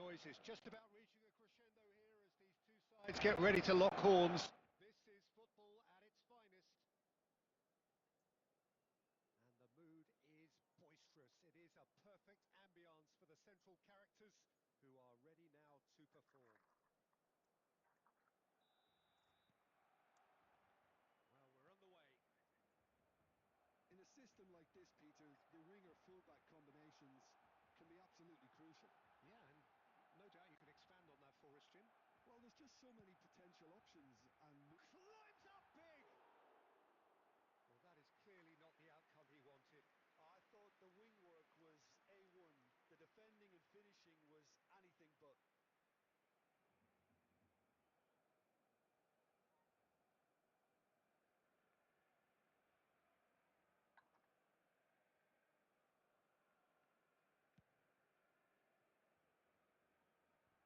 noise is just about reaching a crescendo here as these two sides get ready to lock horns. This is football at its finest. And the mood is boisterous. It is a perfect ambience for the central characters who are ready now to perform. Well, we're on the way. In a system like this, Peter, the winger-fullback combinations can be absolutely crucial. Yeah, and no doubt you can expand on that for us, Jim. Well, there's just so many potential options and... Climbs up big! Well, that is clearly not the outcome he wanted. I thought the wing work was A1. The defending and finishing was anything but.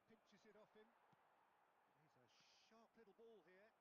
Pinches it off him. He's a sharp little ball here.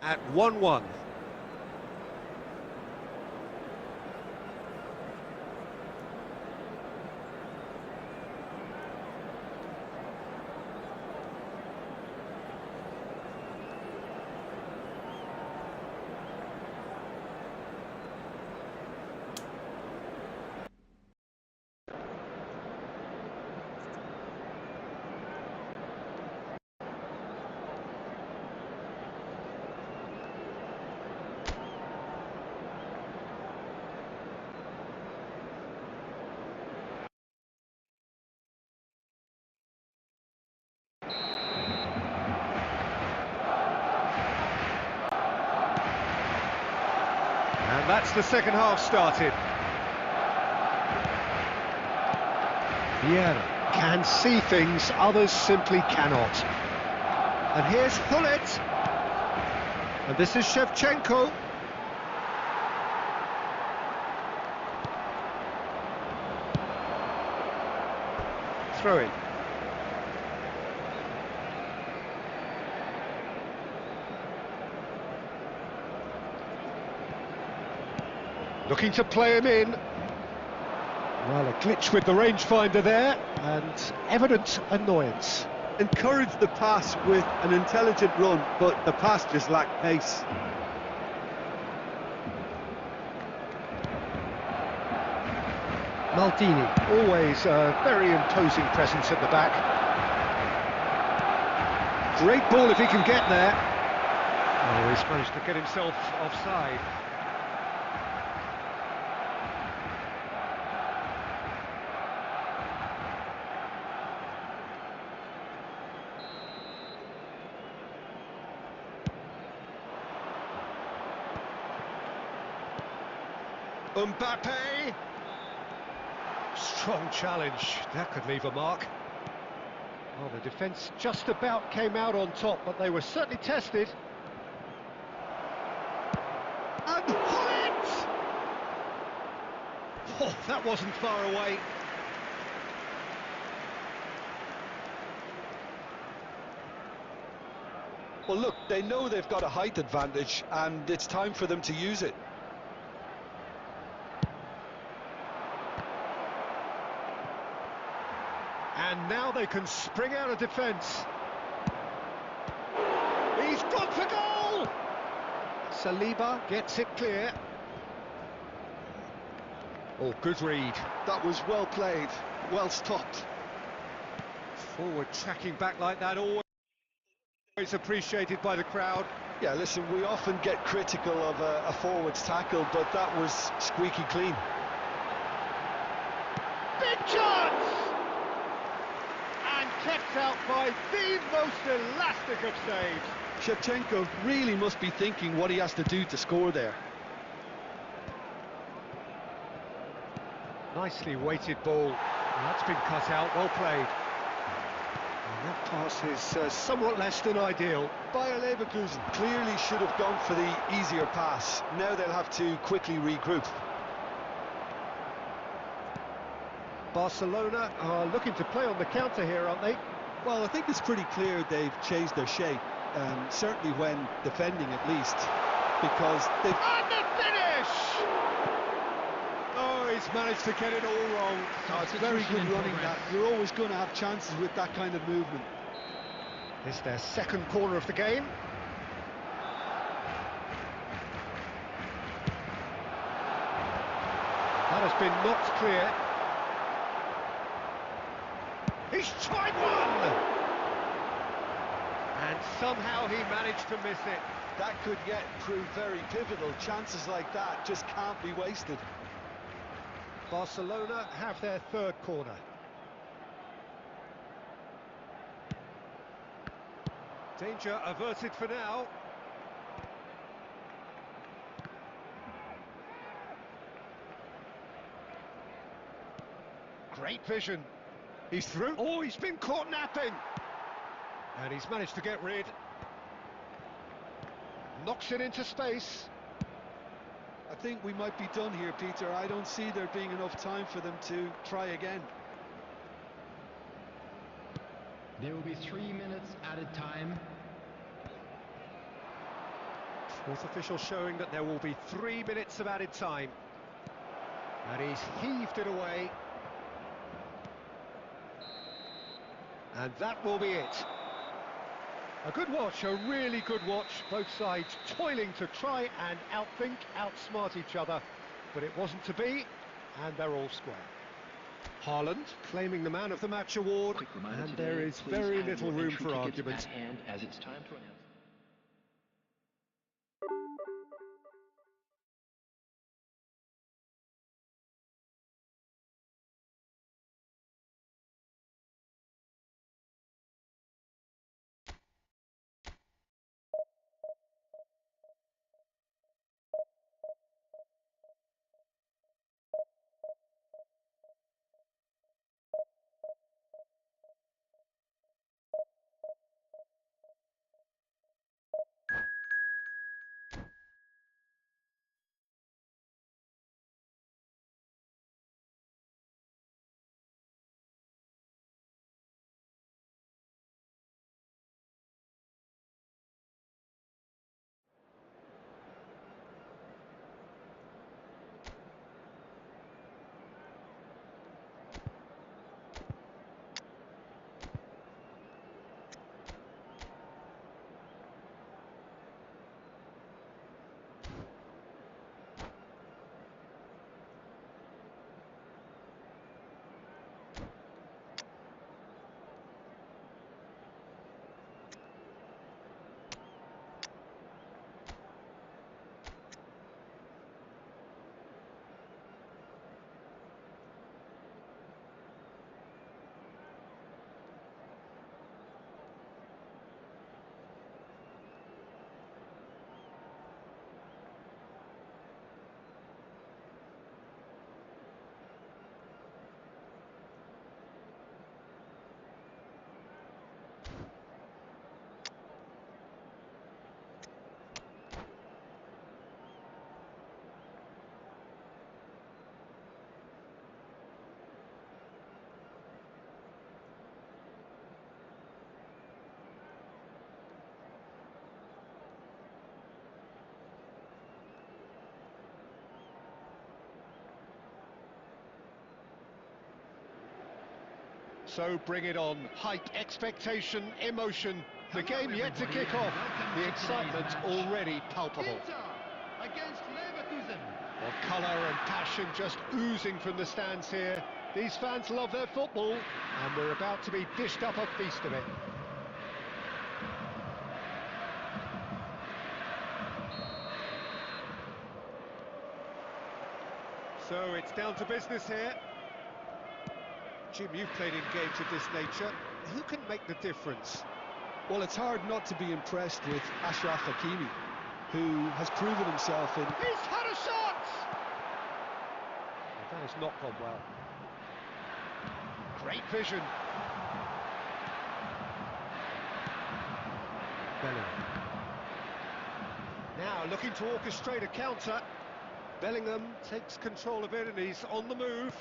At 1-1. And that's the second half started. Vieira can see things others simply cannot. And here's Hullet. And this is Shevchenko. Throw in. Looking to play him in. Well, a glitch with the rangefinder there, and evident annoyance. Encouraged the pass with an intelligent run, but the pass just lacked pace. Maldini, always a very imposing presence at the back. Great ball if he can get there. Oh, he's managed to get himself offside. Mbappe! Strong challenge, that could leave a mark. Well, the defence just about came out on top, but they were certainly tested. And Hullet! Oh, that wasn't far away. Well, look, they know they've got a height advantage, and it's time for them to use it. And now they can spring out of defence. He's gone for goal! Saliba gets it clear. Oh, good read. That was well played, well stopped. Forward tracking back like that, always appreciated by the crowd. Yeah, listen, we often get critical of a forward's tackle, but that was squeaky clean. Big chance! And kept out by the most elastic of saves. Shevchenko really must be thinking what he has to do to score there. Nicely weighted ball. And that's been cut out, well played. And that pass is somewhat less than ideal. Bayer Leverkusen clearly should have gone for the easier pass. Now they'll have to quickly regroup. Barcelona are looking to play on the counter here, aren't they? Well, I think it's pretty clear they've changed their shape, certainly when defending at least, because they've... And the finish! Oh, he's managed to get it all wrong. Oh, it's very good running that. You're always going to have chances with that kind of movement. It's their second corner of the game. That has been knocked clear. He's tried one! And somehow he managed to miss it. That could yet prove very pivotal. Chances like that just can't be wasted. Barcelona have their third corner. Danger averted for now. Great vision. He's through. Oh, he's been caught napping. And he's managed to get rid. Knocks it into space. I think we might be done here, Peter. I don't see there being enough time for them to try again. There will be 3 minutes added time. Fourth official showing that there will be 3 minutes of added time. And he's heaved it away. And that will be it. A good watch, a really good watch. Both sides toiling to try and outthink, outsmart each other. But it wasn't to be, and they're all square. Haaland claiming the Man of the Match award, and there is very little room for argument. As it's time to announce. So bring it on. Hype, expectation, emotion. The game yet to kick off. The excitement already palpable. Against Leverkusen. Well, colour and passion just oozing from the stands here. These fans love their football, and we're about to be dished up a feast of it. So it's down to business here. Jim, you've played in games of this nature. Who can make the difference? Well, it's hard not to be impressed with Achraf Hakimi, who has proven himself in... He's had a shot! Well, that has not gone well. Great vision. Bellingham. Now looking to orchestrate a counter. Bellingham takes control of it and he's on the move.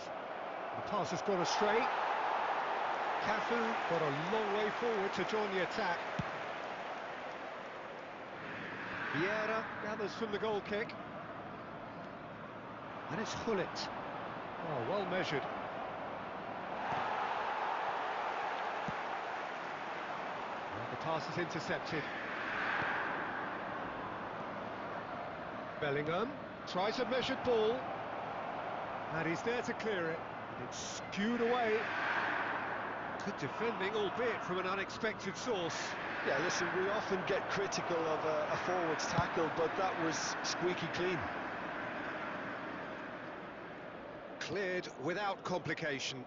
The pass has gone astray. Cafu got a long way forward to join the attack. Vieira gathers from the goal kick. And it's Gullit. Oh, well measured. Well, the pass is intercepted. Bellingham tries a measured ball. And he's there to clear it. And it's skewed away. Good defending, albeit from an unexpected source. Yeah, listen, we often get critical of a forward's tackle, but that was squeaky clean. Cleared without complication.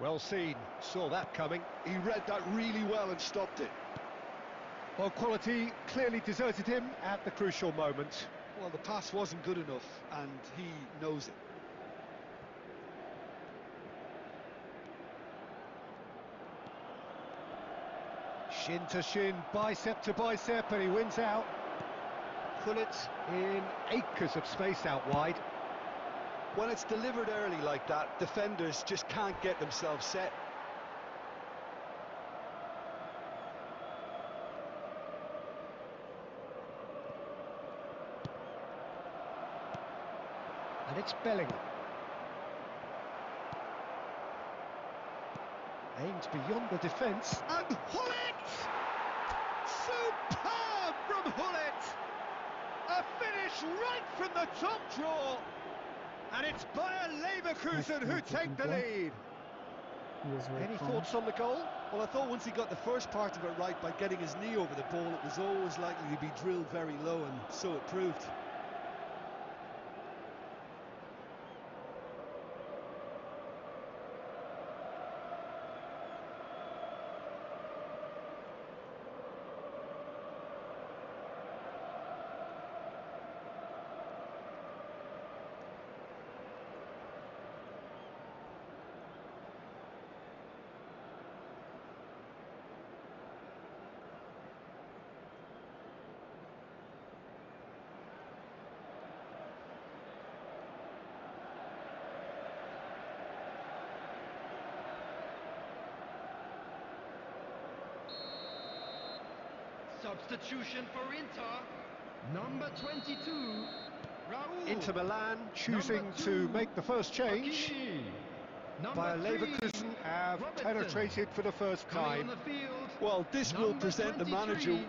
Well seen, saw that coming. He read that really well and stopped it. Well, quality clearly deserted him at the crucial moment. Well, the pass wasn't good enough, and he knows it. Shin to shin, bicep to bicep, and he wins out. Gullit in acres of space out wide. When it's delivered early like that, defenders just can't get themselves set. And it's Bellingham. Aimed beyond the defence. And Hullet! Superb from Hullet! A finish right from the top draw. And it's Bayer Leverkusen who take the lead. Any thoughts on the goal? Well, I thought once he got the first part of it right by getting his knee over the ball, it was always likely to be drilled very low, and so it proved. Substitution for Inter, number 22, Raul. Inter Milan choosing to make the first change. Bayer Leverkusen have penetrated for the first time. The field, Well, this will present the manager.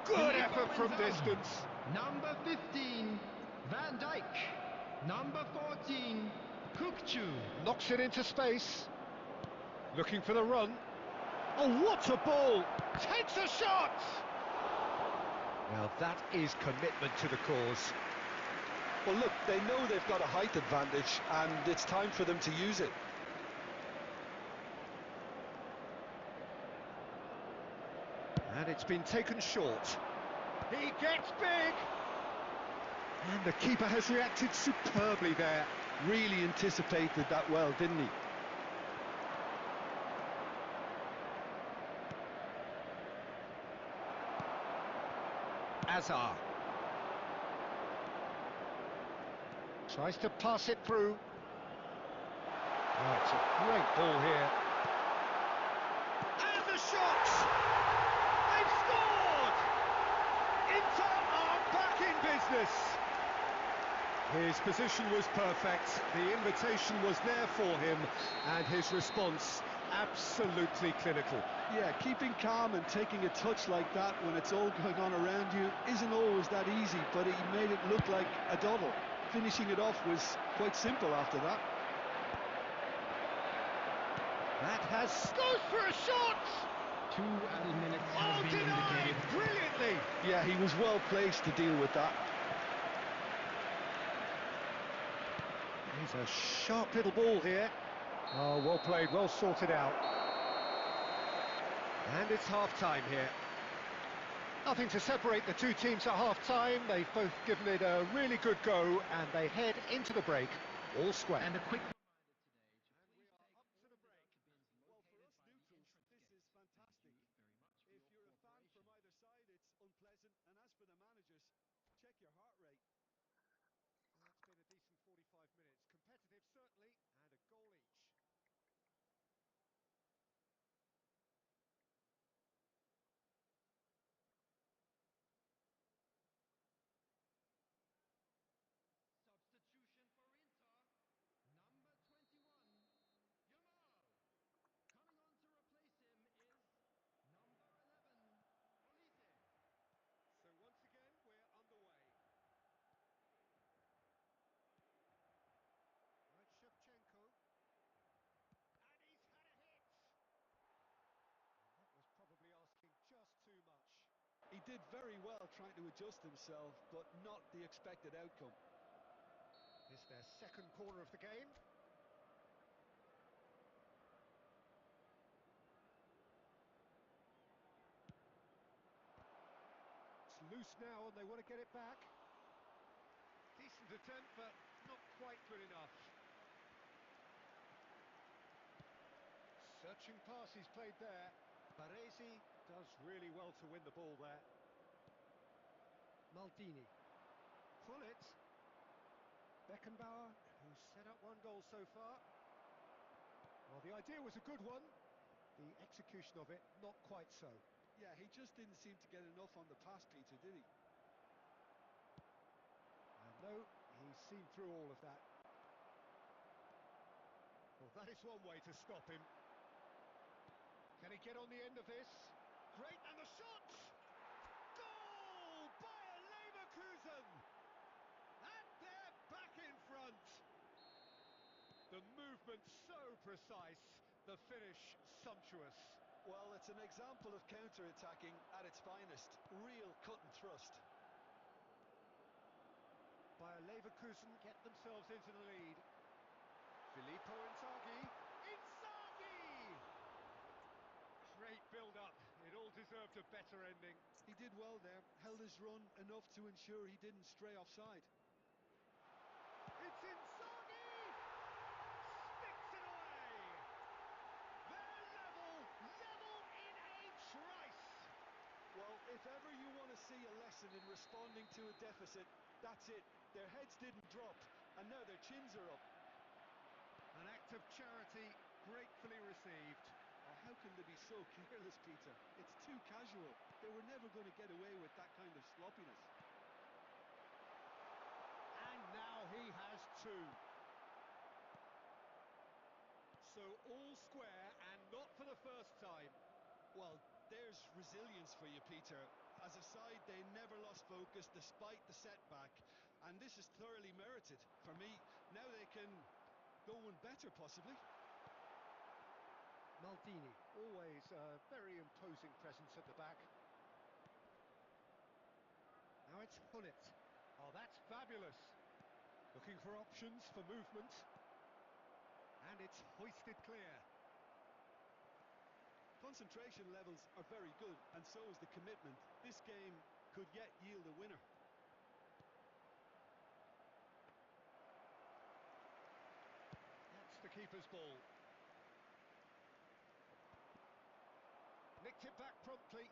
Good effort from distance. Number 15, Van Dijk. Number 14, Kukcu. Knocks it into space. Looking for the run. Oh, what a ball! Takes a shot! Now that is commitment to the cause. Well, look, they know they've got a height advantage, and it's time for them to use it. And it's been taken short. He gets big! And the keeper has reacted superbly there. Really anticipated that well, didn't he? Azar. Tries to pass it through. Oh, it's a great ball here. And the shot! They've scored! Inter are back in business. His position was perfect, the invitation was there for him, and his response absolutely clinical. Yeah, keeping calm and taking a touch like that when it's all going on around you isn't always that easy, but he made it look like a doddle. Finishing it off was quite simple after that. That has... goes for a shot! 2 added minutes have been denied indicated. brilliantly! Yeah, he was well placed to deal with that. He's a sharp little ball here. Oh, well played, well sorted out. And it's half-time here. Nothing to separate the two teams at half-time. They've both given it a really good go, and they head into the break all square. And a quick And we are up to the break. Well, for us neutrals, this is fantastic. If you're a fan from either side, it's unpleasant. And as for the managers, check your heart rate. Well, it's been a decent 45 minutes. Competitive, certainly, and a goal each. substitution for Inter, number 21, Yamal. Coming on to replace him is number 11, Olise. So once again, we're underway. Right, Shevchenko. And he's had a hit! And that was probably asking just too much. He did very well trying to adjust himself, but not the expected outcome. It's their second corner of the game. It's loose now and they want to get it back. Decent attempt, but not quite good enough. Searching pass he's played there. Baresi does really well to win the ball there. Maldini. Hullet. Beckenbauer, who's set up one goal so far. Well, the idea was a good one. The execution of it, not quite so. Yeah, he just didn't seem to get enough on the pass, Peter, did he? And no, he's seen through all of that. Well, that is one way to stop him. Can he get on the end of this? Great, and the shot! Goal! Bayer Leverkusen! And they're back in front. The movement so precise, the finish sumptuous. Well, it's an example of counter-attacking at its finest. Real cut and thrust. Bayer Leverkusen get themselves into the lead. Filippo Inzaghi. Inzaghi! Great build-up. It all deserved a better ending. He did well there, held his run enough to ensure he didn't stray offside. It's Inzaghi! Sticks it away! They're level in a trice! Well, if ever you want to see a lesson in responding to a deficit, that's it. Their heads didn't drop, and now their chins are up. An act of charity gratefully received. Oh, how can they be so careless, Peter? It's too casual. They were never going to get away with that kind of sloppiness. And now he has two. So all square, and not for the first time. Well, there's resilience for you, Peter. As a side, they never lost focus despite the setback, and this is thoroughly merited. For me, now they can go one better, possibly. Maldini, always a very imposing presence at the back. Now it's Hullet. Oh, that's fabulous. Looking for options for movement. And it's hoisted clear. Concentration levels are very good, and so is the commitment. This game could yet yield a winner. That's the keeper's ball. Nicked it back promptly.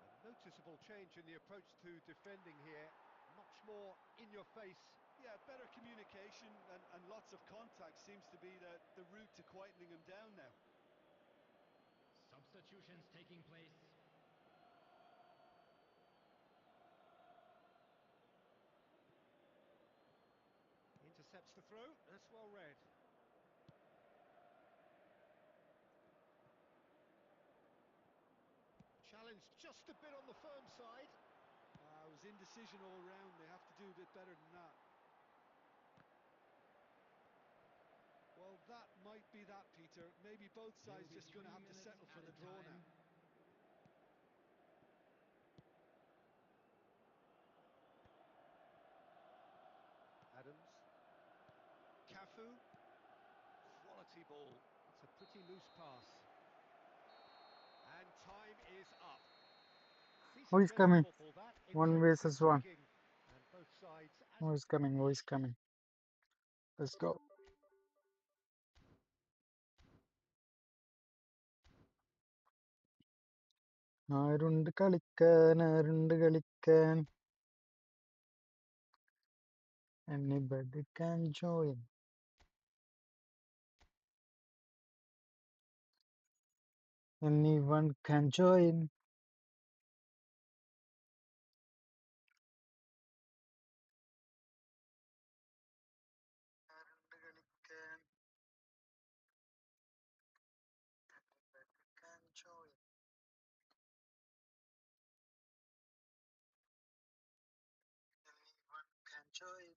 A noticeable change in the approach to defending here. Much more in your face. Yeah, better communication and lots of contact seems to be the route to quietening him down now. Substitutions taking place. Intercepts the throw. That's well read. Challenged just a bit on the firm side. It was indecision all round. They have to do a bit better than that. Well, that might be that, Peter. Maybe both sides just going to have to settle for the draw now. Adams. Cafu. Quality ball. It's a pretty loose pass. And time is up. Who Decent is bit of coming? football that, One intense, versus one. intriguing, and both sides as Who is coming? Who is coming? Let's go. ആരുണ്ട് കളിക്കാൻ ആരുണ്ട് കളിക്കാൻ anybody can join anyone can join ആരുണ്ട് കളിക്കാൻ anybody can join anyone can join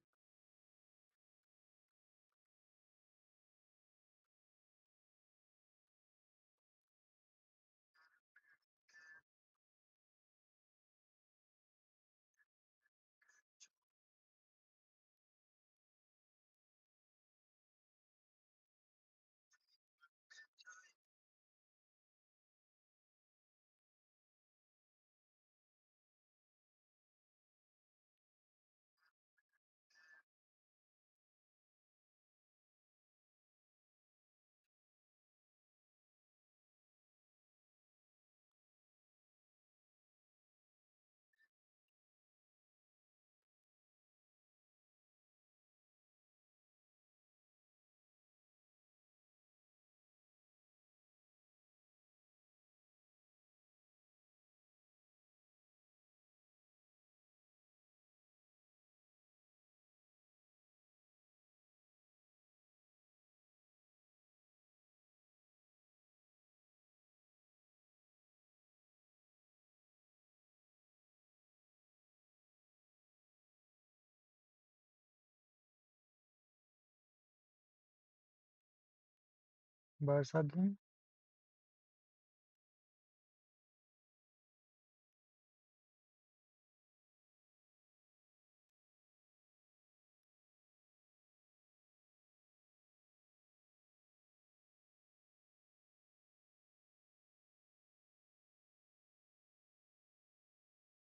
Barca game.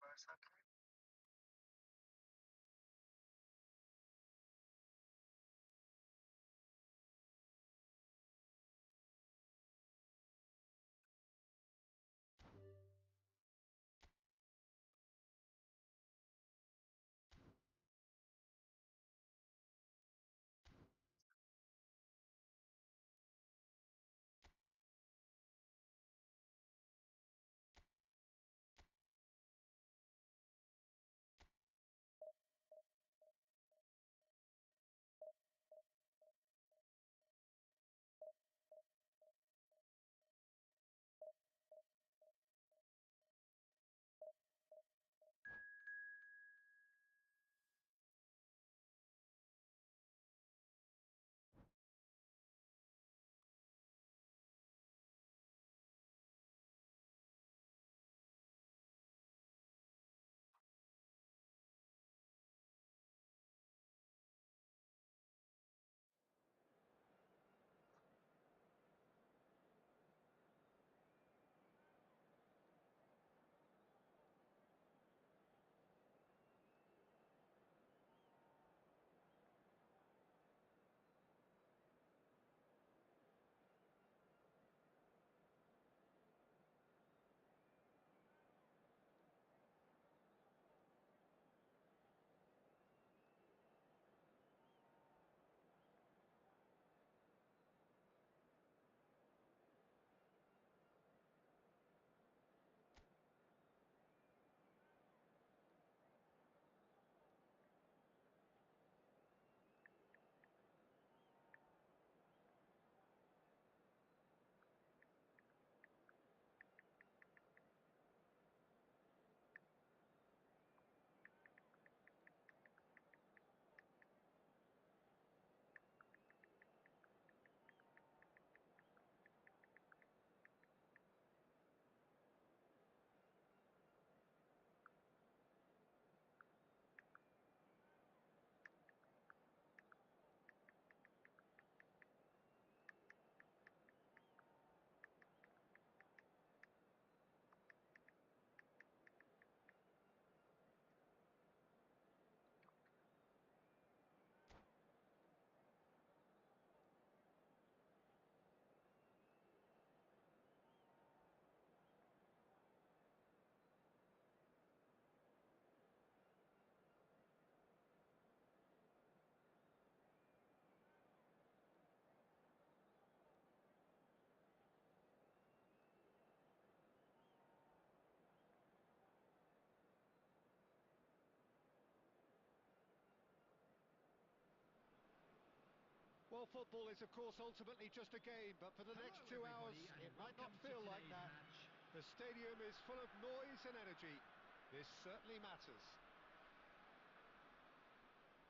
Barca game. Well, football is, of course, ultimately just a game, but for the next 2 hours, it might not feel like that. The stadium is full of noise and energy. This certainly matters.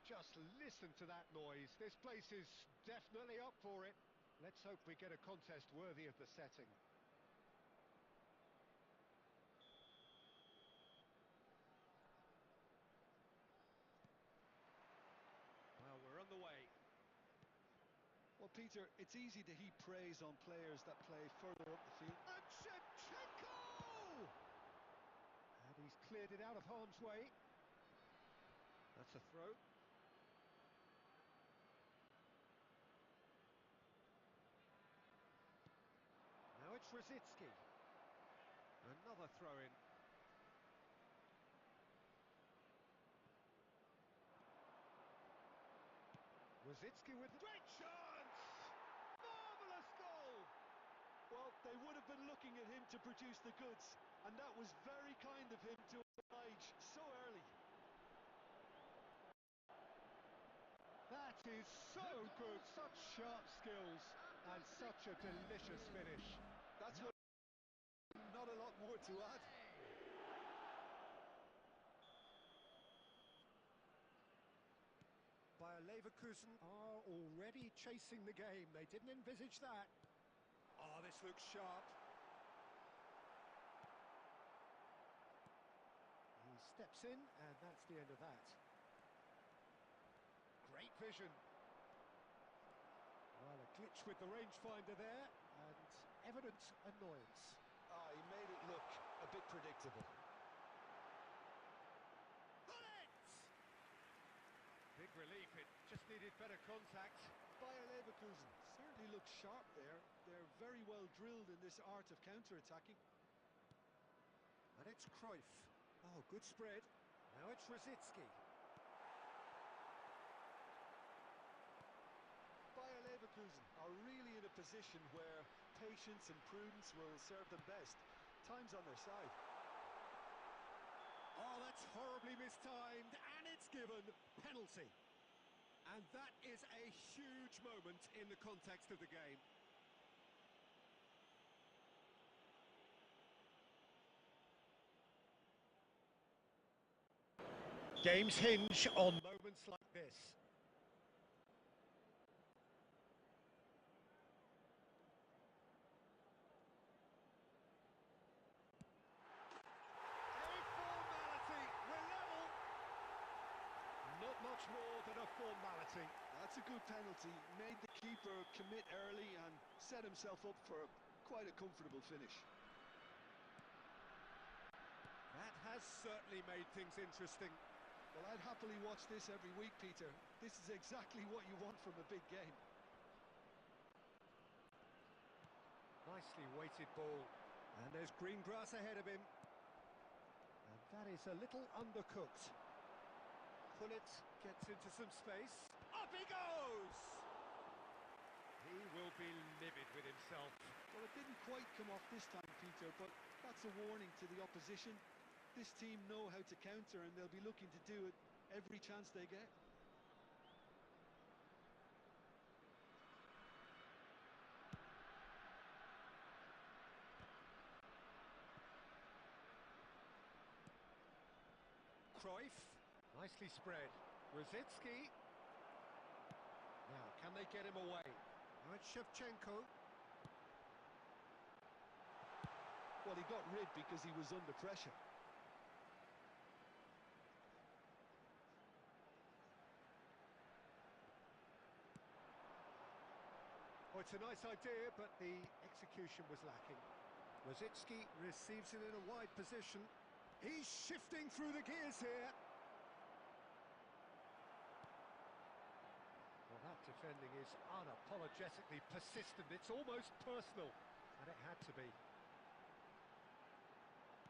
Just listen to that noise. This place is definitely up for it. Let's hope we get a contest worthy of the setting. Well, we're on the way. Well, Peter, it's easy to heap praise on players that play further up the field. And Shevchenko! And he's cleared it out of harm's way. That's a throw. Now it's Rosicki. Another throw-in. Rosicki with the great chance! Marvellous goal! Well, they would have been looking at him to produce the goods, and that was very kind of him to oblige so early. That is so good, such sharp skills, and such a delicious finish. That's what, not a lot more to add. Bayer Leverkusen are already chasing the game. They didn't envisage that. Oh, this looks sharp. He steps in, and that's the end of that. Great vision. Well, a glitch with the rangefinder there, and evident annoyance. Ah, he made it look a bit predictable. Big relief, it just needed better contact. Bayer Leverkusen certainly looks sharp there. They're very well drilled in this art of counter-attacking. And it's Cruyff. Oh, good spread. Now it's Rosicki. Bayer Leverkusen are really in a position where patience and prudence will serve them best. Time's on their side. Oh, that's horribly mistimed, and it's given penalty. And that is a huge moment in the context of the game. Games hinge on moments like this. Not much more than a formality. That's a good penalty. Made the keeper commit early and set himself up for quite a comfortable finish. That has certainly made things interesting. Well, I'd happily watch this every week, Peter. This is exactly what you want from a big game. Nicely weighted ball. And there's green grass ahead of him. And that is a little undercooked. Gullit gets into some space. Up he goes! He will be livid with himself. Well, it didn't quite come off this time, Peter, but that's a warning to the opposition. This team know how to counter, and they'll be looking to do it every chance they get. Cruyff, nicely spread. Rosicki. Now, can they get him away? Now it's Shevchenko. Well, he got rid because he was under pressure. Oh, it's a nice idea, but the execution was lacking. Rosicki receives it in a wide position. He's shifting through the gears here. Well, that defending is unapologetically persistent. It's almost personal, and it had to be.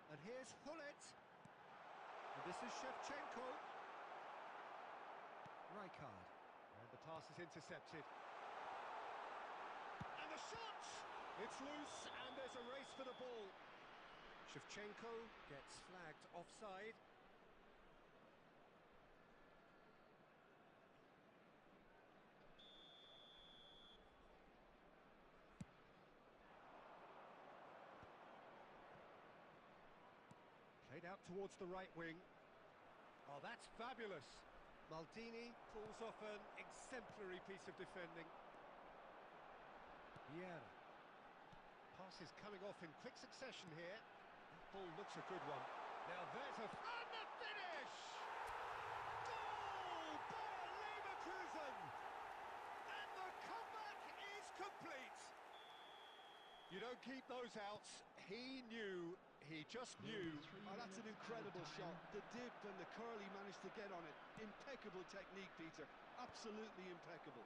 And here's Gullit. And this is Shevchenko. Rijkaard. And the pass is intercepted. And the shot! It's loose, and there's a race for the ball. Shevchenko gets flagged offside. Played out towards the right wing. Oh, that's fabulous. Maldini pulls off an exemplary piece of defending. Yeah. Pass is coming off in quick succession here. That ball looks a good one. Now there's a... And the finish! Goal by Leverkusen! And the comeback is complete! You don't keep those out. He knew, he just knew. Oh, that's an incredible shot. The dip and the curl he managed to get on it. Impeccable technique, Peter. Absolutely impeccable.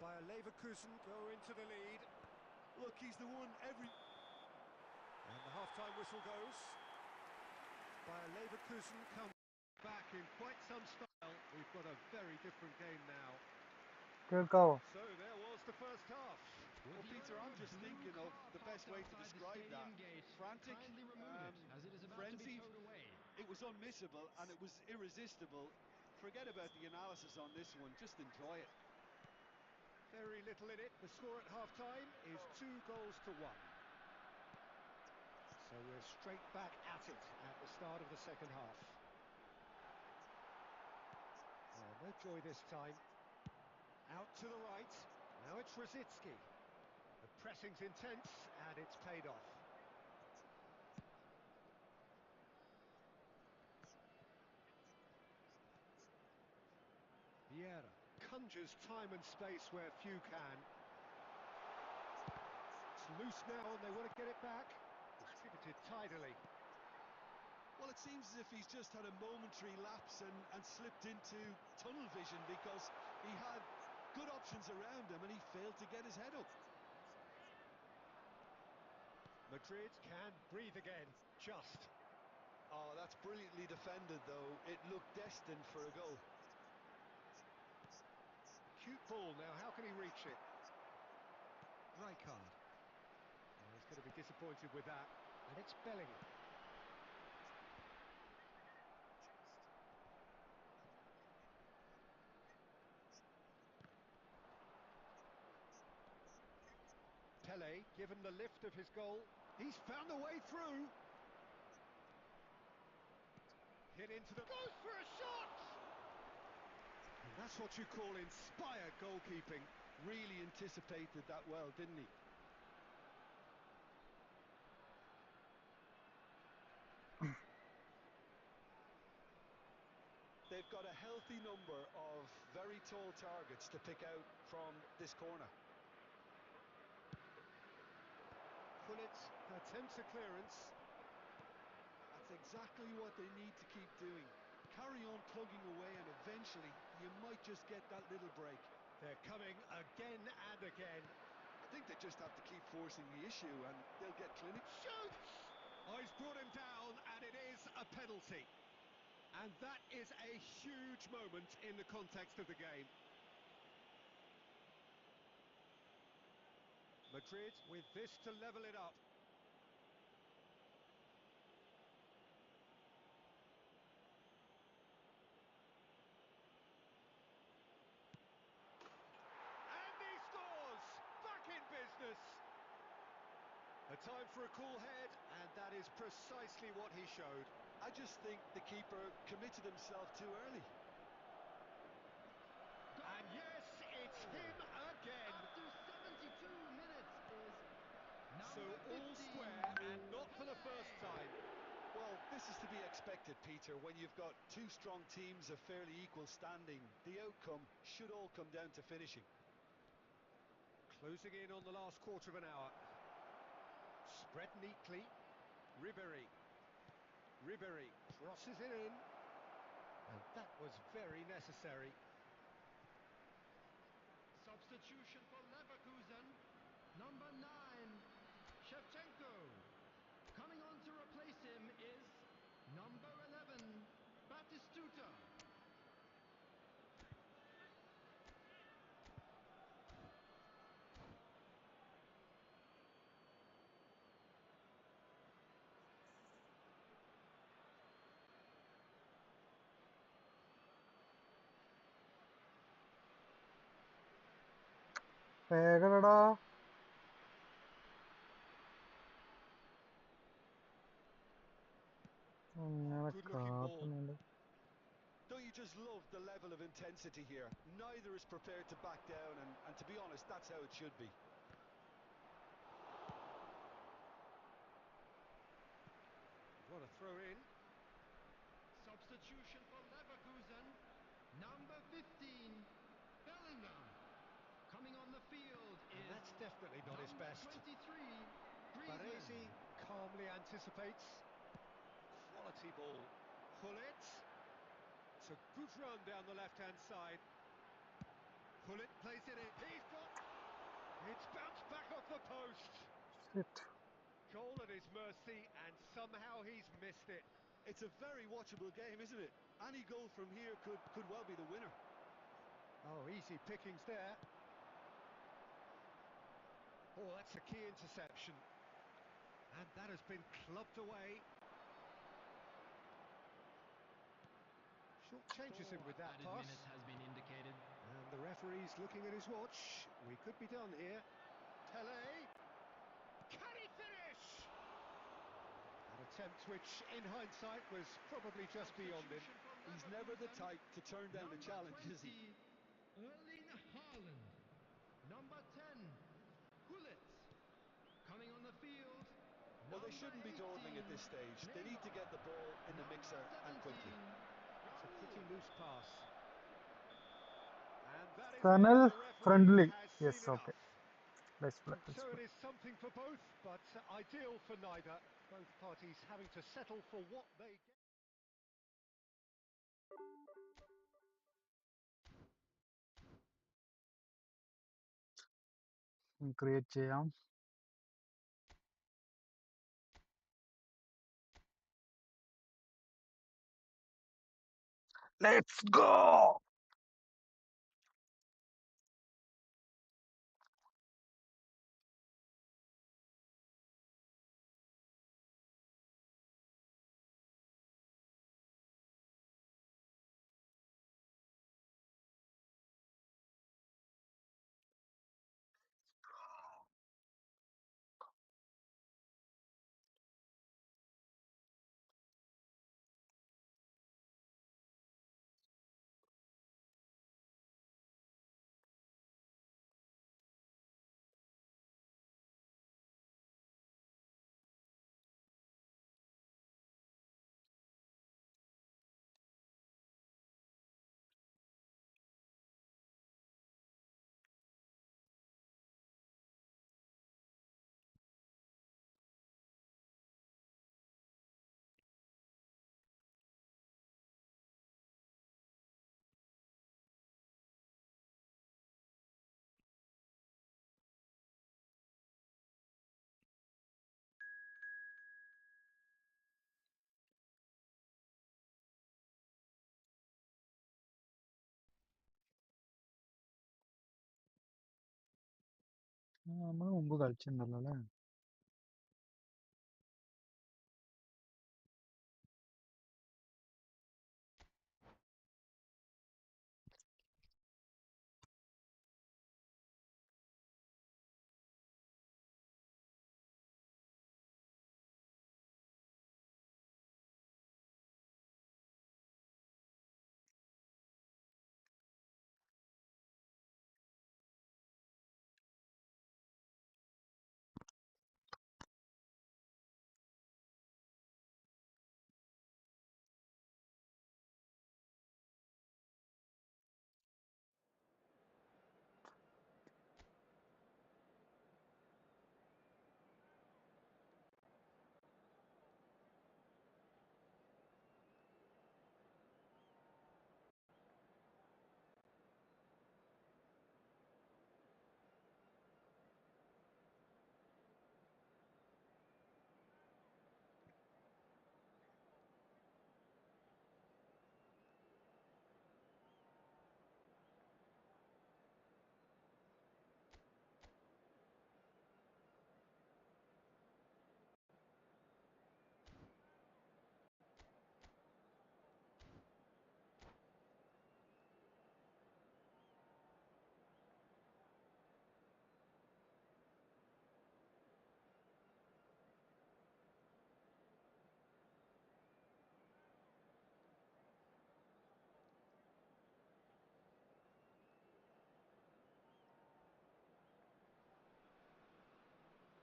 Bayer Leverkusen go into the lead. Look, he's the one every... And the half-time whistle goes. Bayer Leverkusen come back in quite some style. We've got a very different game now. Good goal. So there was the first half. Well, Peter, I'm just thinking of the best way to describe that. Frantic, frenzied. It was unmissable and it was irresistible. Forget about the analysis on this one. Just enjoy it. Very little in it. The score at half-time is 2-1. So we're straight back at it at the start of the second half. Oh, no joy this time. Out to the right. Now it's Rosicki. The pressing's intense and it's paid off. Vieira conjures time and space where few can. It's loose now and they want to get it back. Distributed tidily. Well, it seems as if he's just had a momentary lapse and slipped into tunnel vision, because he had good options around him and he failed to get his head up. Madrid can breathe again, just. Oh, that's brilliantly defended, though. It looked destined for a goal. Cute ball now, how can he reach it? Rijkaard. Oh, he's going to be disappointed with that. And it's Bellingham. Pele, given the lift of his goal, he's found a way through. Hit into the... goes for a shot! And that's what you call inspired goalkeeping. Really anticipated that well, didn't he? They've got a healthy number of very tall targets to pick out from this corner. Gullit attempts a clearance. That's exactly what they need to keep doing. Carry on plugging away and eventually you might just get that little break. They're coming again and again. I think they just have to keep forcing the issue and they'll get clinic. Shoots! Oh, he's brought him down and it is a penalty. And that is a huge moment in the context of the game. Madrid with this to level it up. And he scores! Back in business! A time for a cool head, and that is precisely what he showed. I just think the keeper committed himself too early. And yes, it's him again. After 72 minutes is So number all 15. square, and not for the first time. Well, this is to be expected, Peter. When you've got two strong teams of fairly equal standing, the outcome should all come down to finishing. Closing in on the last quarter of an hour. Spread neatly. Ribéry. Ribéry crosses it in. And that was very necessary. Substitution for Leverkusen. Number 9, Shevchenko. Coming on to replace him is number 11, Batistuta. വേഗടാ. അങ്ങനെ Good looking ball. കാട്ടുന്നുണ്ട്. Don't you just love the level of intensity here? Neither is prepared to back down, and to be honest, that's how it should be. What a throw in. Substitution for Leverkusen. Number 15, Bellingham. Coming on the field And is that's definitely not his number best. 23, Griezmann. Baresi calmly anticipates. Quality ball. Gullit. It's a good run down the left-hand side. Gullit plays it in. He's got... It's bounced back off the post. Shit. Goal at his mercy, and somehow he's missed it. It's a very watchable game, isn't it? Any goal from here could well be the winner. Oh, easy pickings there. Oh, that's a key interception. And that has been clubbed away. Short changes him with that Added pass. minutes has been indicated. And the referee's looking at his watch. We could be done here. Pele. Can he finish? An attempt which, in hindsight, was probably just beyond him. He's never the type to turn down a challenge, is he? Erling Haaland. Number 10, Gullit. Coming on the field, Well, they number shouldn't be 18, dawdling at this stage. They need to get the ball in the number mixer and 17, quickly. It's a pretty Raoul. loose pass. And that is it. Tunnel The referee friendly. has Yes, seen okay. enough. Let's play. So it is something for both, but ideal for neither. Both parties having to settle for what they get. Create ചെയ്യാം. Let's go. നമ്മൾ മുമ്പ് കളിച്ചിട്ടുണ്ടല്ലോ അല്ലേ?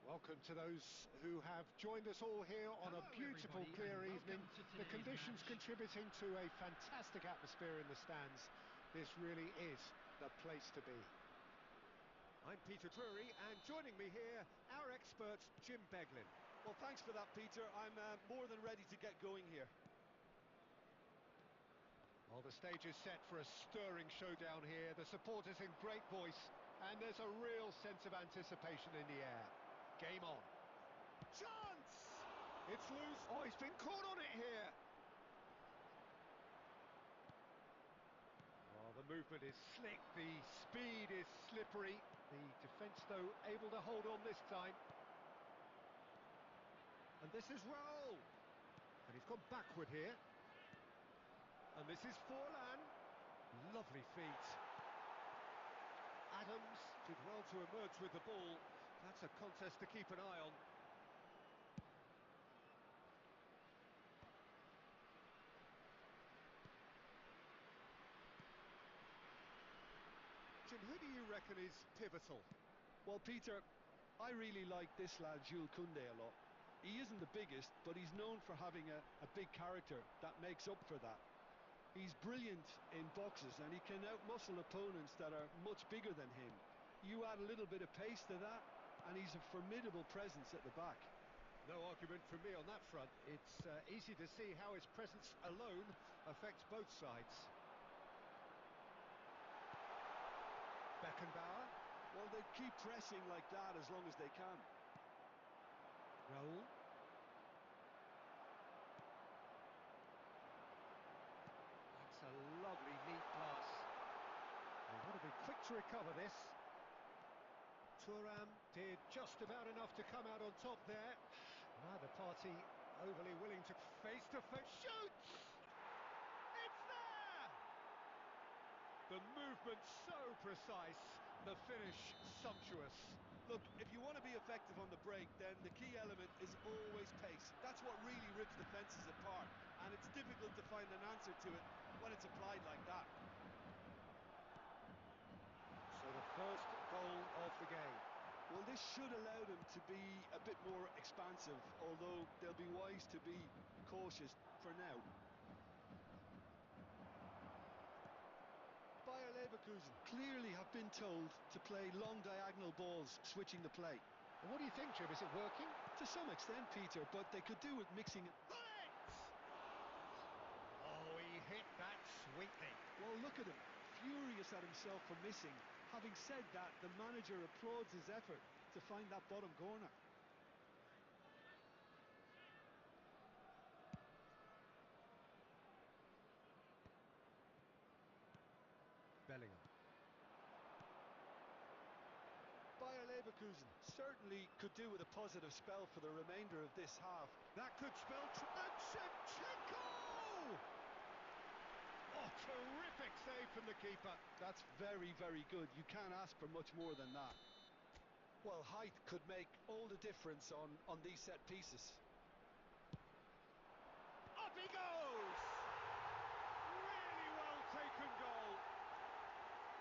Welcome to those who have joined us all here on a beautiful, clear evening. The conditions contributing to a fantastic atmosphere in the stands. This really is the place to be. I'm Peter Drury, and joining me here, our expert, Jim Beglin. Well, thanks for that, Peter. I'm more than ready to get going here. Well, the stage is set for a stirring showdown here. The supporters in great voice, and there's a real sense of anticipation in the air. Game on. Chance! It's loose. Oh, he's been caught on it here. Well, the movement is slick, the speed is slippery. The defence, though, able to hold on this time. And this is Raoul. And he's gone backward here. And this is Forlan. Lovely feet. Adams did well to emerge with the ball. That's a contest to keep an eye on. Jim Who do you reckon is pivotal? Well, Peter, I really like this lad, Jules Koundé, a lot. He isn't the biggest, but he's known for having a big character that makes up for that. He's brilliant in boxes and he can outmuscle opponents that are much bigger than him. You add a little bit of pace to that and he's a formidable presence at the back. No argument from me on that front. It's easy to see how his presence alone affects both sides. Beckenbauer. Well, they keep pressing like that as long as they can. Raul. That's a lovely neat pass. They want to be quick to recover this. Thuram did just about enough to come out on top there. Neither party overly willing to face-to-face shoot! It's there! The movement so precise, the finish sumptuous. Look, if you want to be effective on the break, then the key element is always pace. That's what really rips defences apart, and it's difficult to find an answer to it when it's applied like that. So the first goal of the game. Well, this should allow them to be a bit more expansive, although they'll be wise to be cautious for now. Bayer Leverkusen clearly have been told to play long diagonal balls, switching the play. And what do you think, Jim? Is it working? To some extent, Peter, but they could do with mixing it. Oh, he hit that sweetly. Well, look at him, furious at himself for missing. Having said that, the manager applauds his effort to find that bottom corner. Bellingham. Bayer Leverkusen certainly could do with a positive spell for the remainder of this half. That could spell Shevchenko! Oh, terrific save from the keeper. That's very, very good. You can't ask for much more than that. Well, height could make all the difference on these set pieces. Up he goes! Really well taken goal.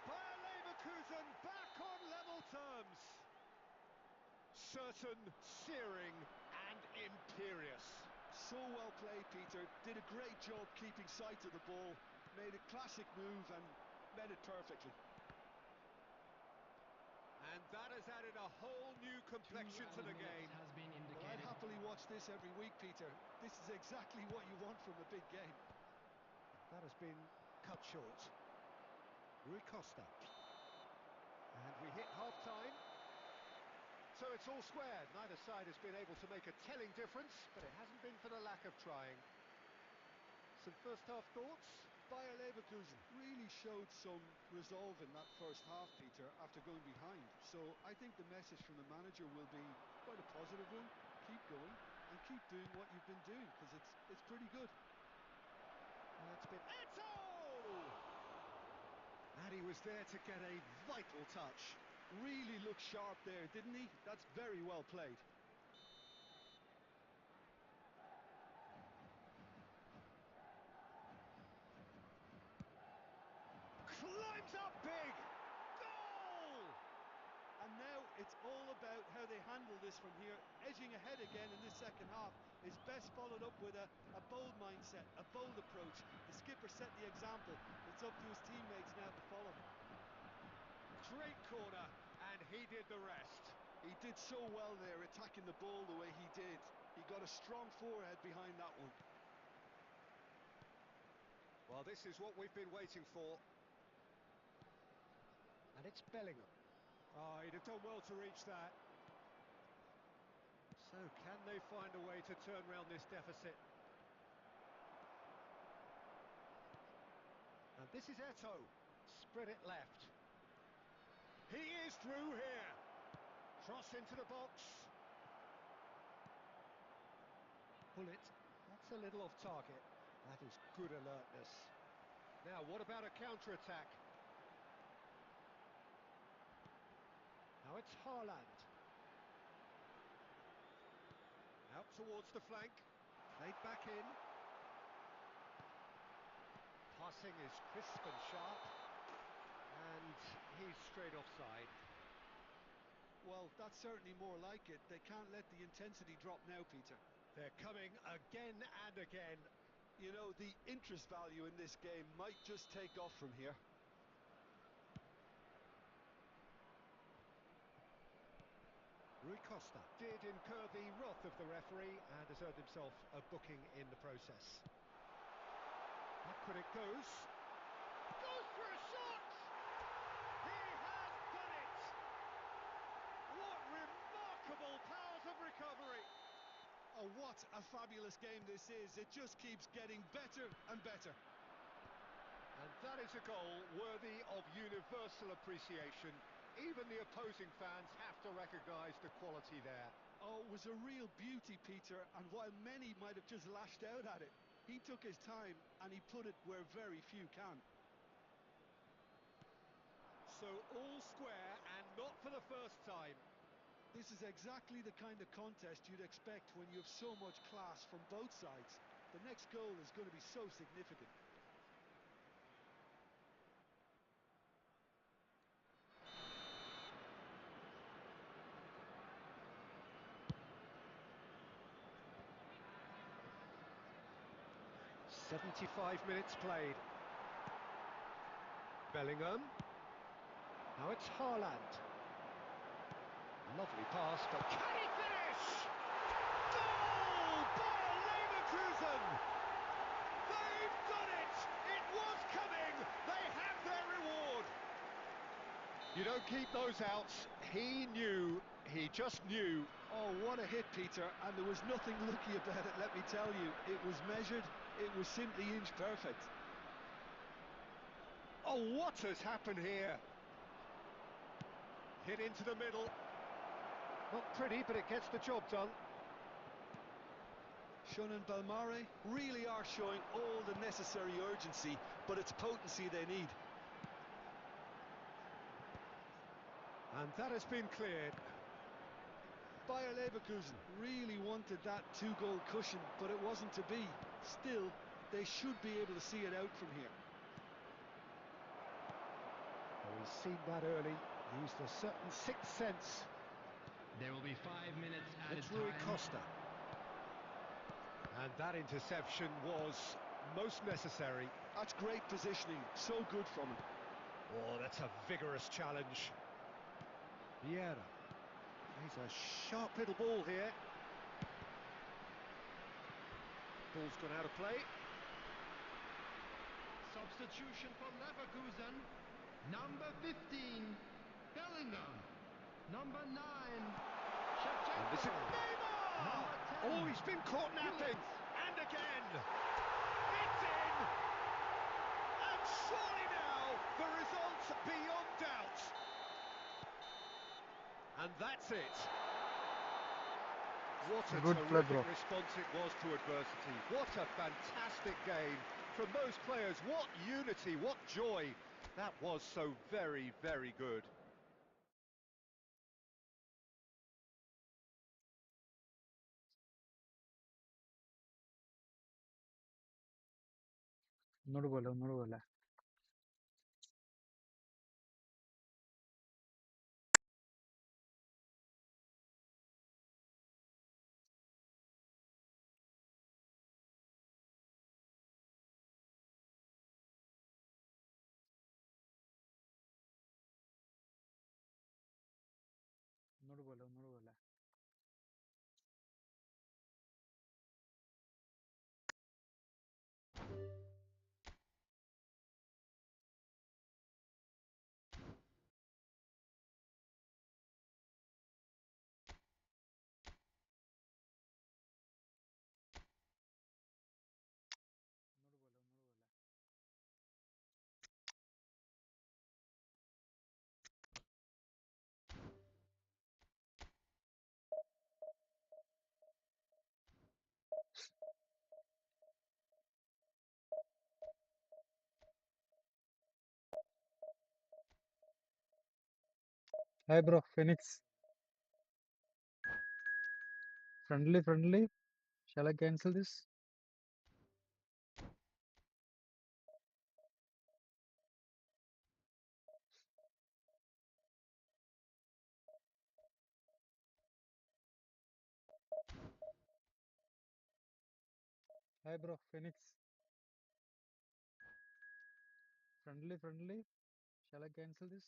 Bayer Leverkusen back on level terms. Certain, searing and imperious. So well played, Peter. Did a great job keeping sight of the ball. Made a classic move and met it perfectly. And that has added a whole new complexion to the game. Has been indicated. Well, I'd happily watch this every week, Peter. This is exactly what you want from a big game. That has been cut short. Rui Costa. And we hit half-time. So it's all square. Neither side has been able to make a telling difference, but it hasn't been for the lack of trying. Some first-half thoughts? Bayer Leverkusen really showed some resolve in that first half, Peter, after going behind. So I think the message from the manager will be quite a positive one. Keep going and keep doing what you've been doing, because it's pretty good. That's been Eto! And he was there to get a vital touch. Really looked sharp there, didn't he? That's very well played. Climbs up big! Goal! And now it's all about how they handle this from here. Edging ahead again in this second half is best followed up with a bold mindset, a bold approach. The skipper set the example. It's up to his teammates now to follow. Great corner, and he did the rest. He did so well there, attacking the ball the way he did. He got a strong forehead behind that one. Well, this is what we've been waiting for. And it's Bellingham. Oh, he'd have done well to reach that. So, can they find a way to turn round this deficit? And this is Eto. Spread it left. He is through here. Cross into the box. Pull it. That's a little off target. That is good alertness. Now, what about a counter-attack? Now it's Haaland. Out towards the flank. Played back in. Passing is crisp and sharp. And he's straight straight offside. Well, that's certainly more like it. They can't let the intensity drop now, Peter. They're coming again and again. You know, the interest value in this game might just take off from here. Rui Costa did incur the wrath of the referee and has earned himself a booking in the process. Up and it goes. Goes for a shot! He has done it! What remarkable powers of recovery! Oh, what a fabulous game this is. It just keeps getting better and better. And that is a goal worthy of universal appreciation. Even the opposing fans have to recognise the quality there. Oh, it was a real beauty, Peter, and while many might have just lashed out at it, he took his time and he put it where very few can. So all square, and not for the first time. This is exactly the kind of contest you'd expect when you have so much class from both sides. The next goal is going to be so significant. "75 minutes played. Bellingham. Now it's Haaland. Lovely pass, but can he finish? Goal! Bayer Leverkusen! They've done it! It was coming! They have their reward! You don't keep those out. He knew. He just knew. Oh, what a hit, Peter, and there was nothing lucky about it, let me tell you. It was measured, it was simply inch perfect. Oh, what has happened here? Hit into the middle. Not pretty, but it gets the job done. Shun and Belmare really are showing all the necessary urgency, but it's potency they need. And that has been cleared. Bayer Leverkusen really wanted that two-goal cushion, but it wasn't to be. Still, they should be able to see it out from here. Oh, he's seen that early, used a certain sixth sense. There will be 5 minutes added It's Rui time. Costa. And that interception was most necessary. That's great positioning, so good from him. Oh, that's a vigorous challenge. Vieira. He's a sharp little ball here. Ball's gone out of play. Substitution for Leverkusen. Number 15, Bellingham. Number 9, And this is Shevchenko. Neymar! Number 10, Oh, he's been caught napping. And again. It's in! And surely now, the result's beyond doubt. And that's it. What a Good play, terrific bro. response it was to adversity. What a fantastic game from those players. What unity, what joy. That was so very, very good. ನೋಡ್ಬೋಲ Hi bro, Phoenix. Friendly. Shall I cancel this? Hi bro, Phoenix. Friendly. Shall I cancel this?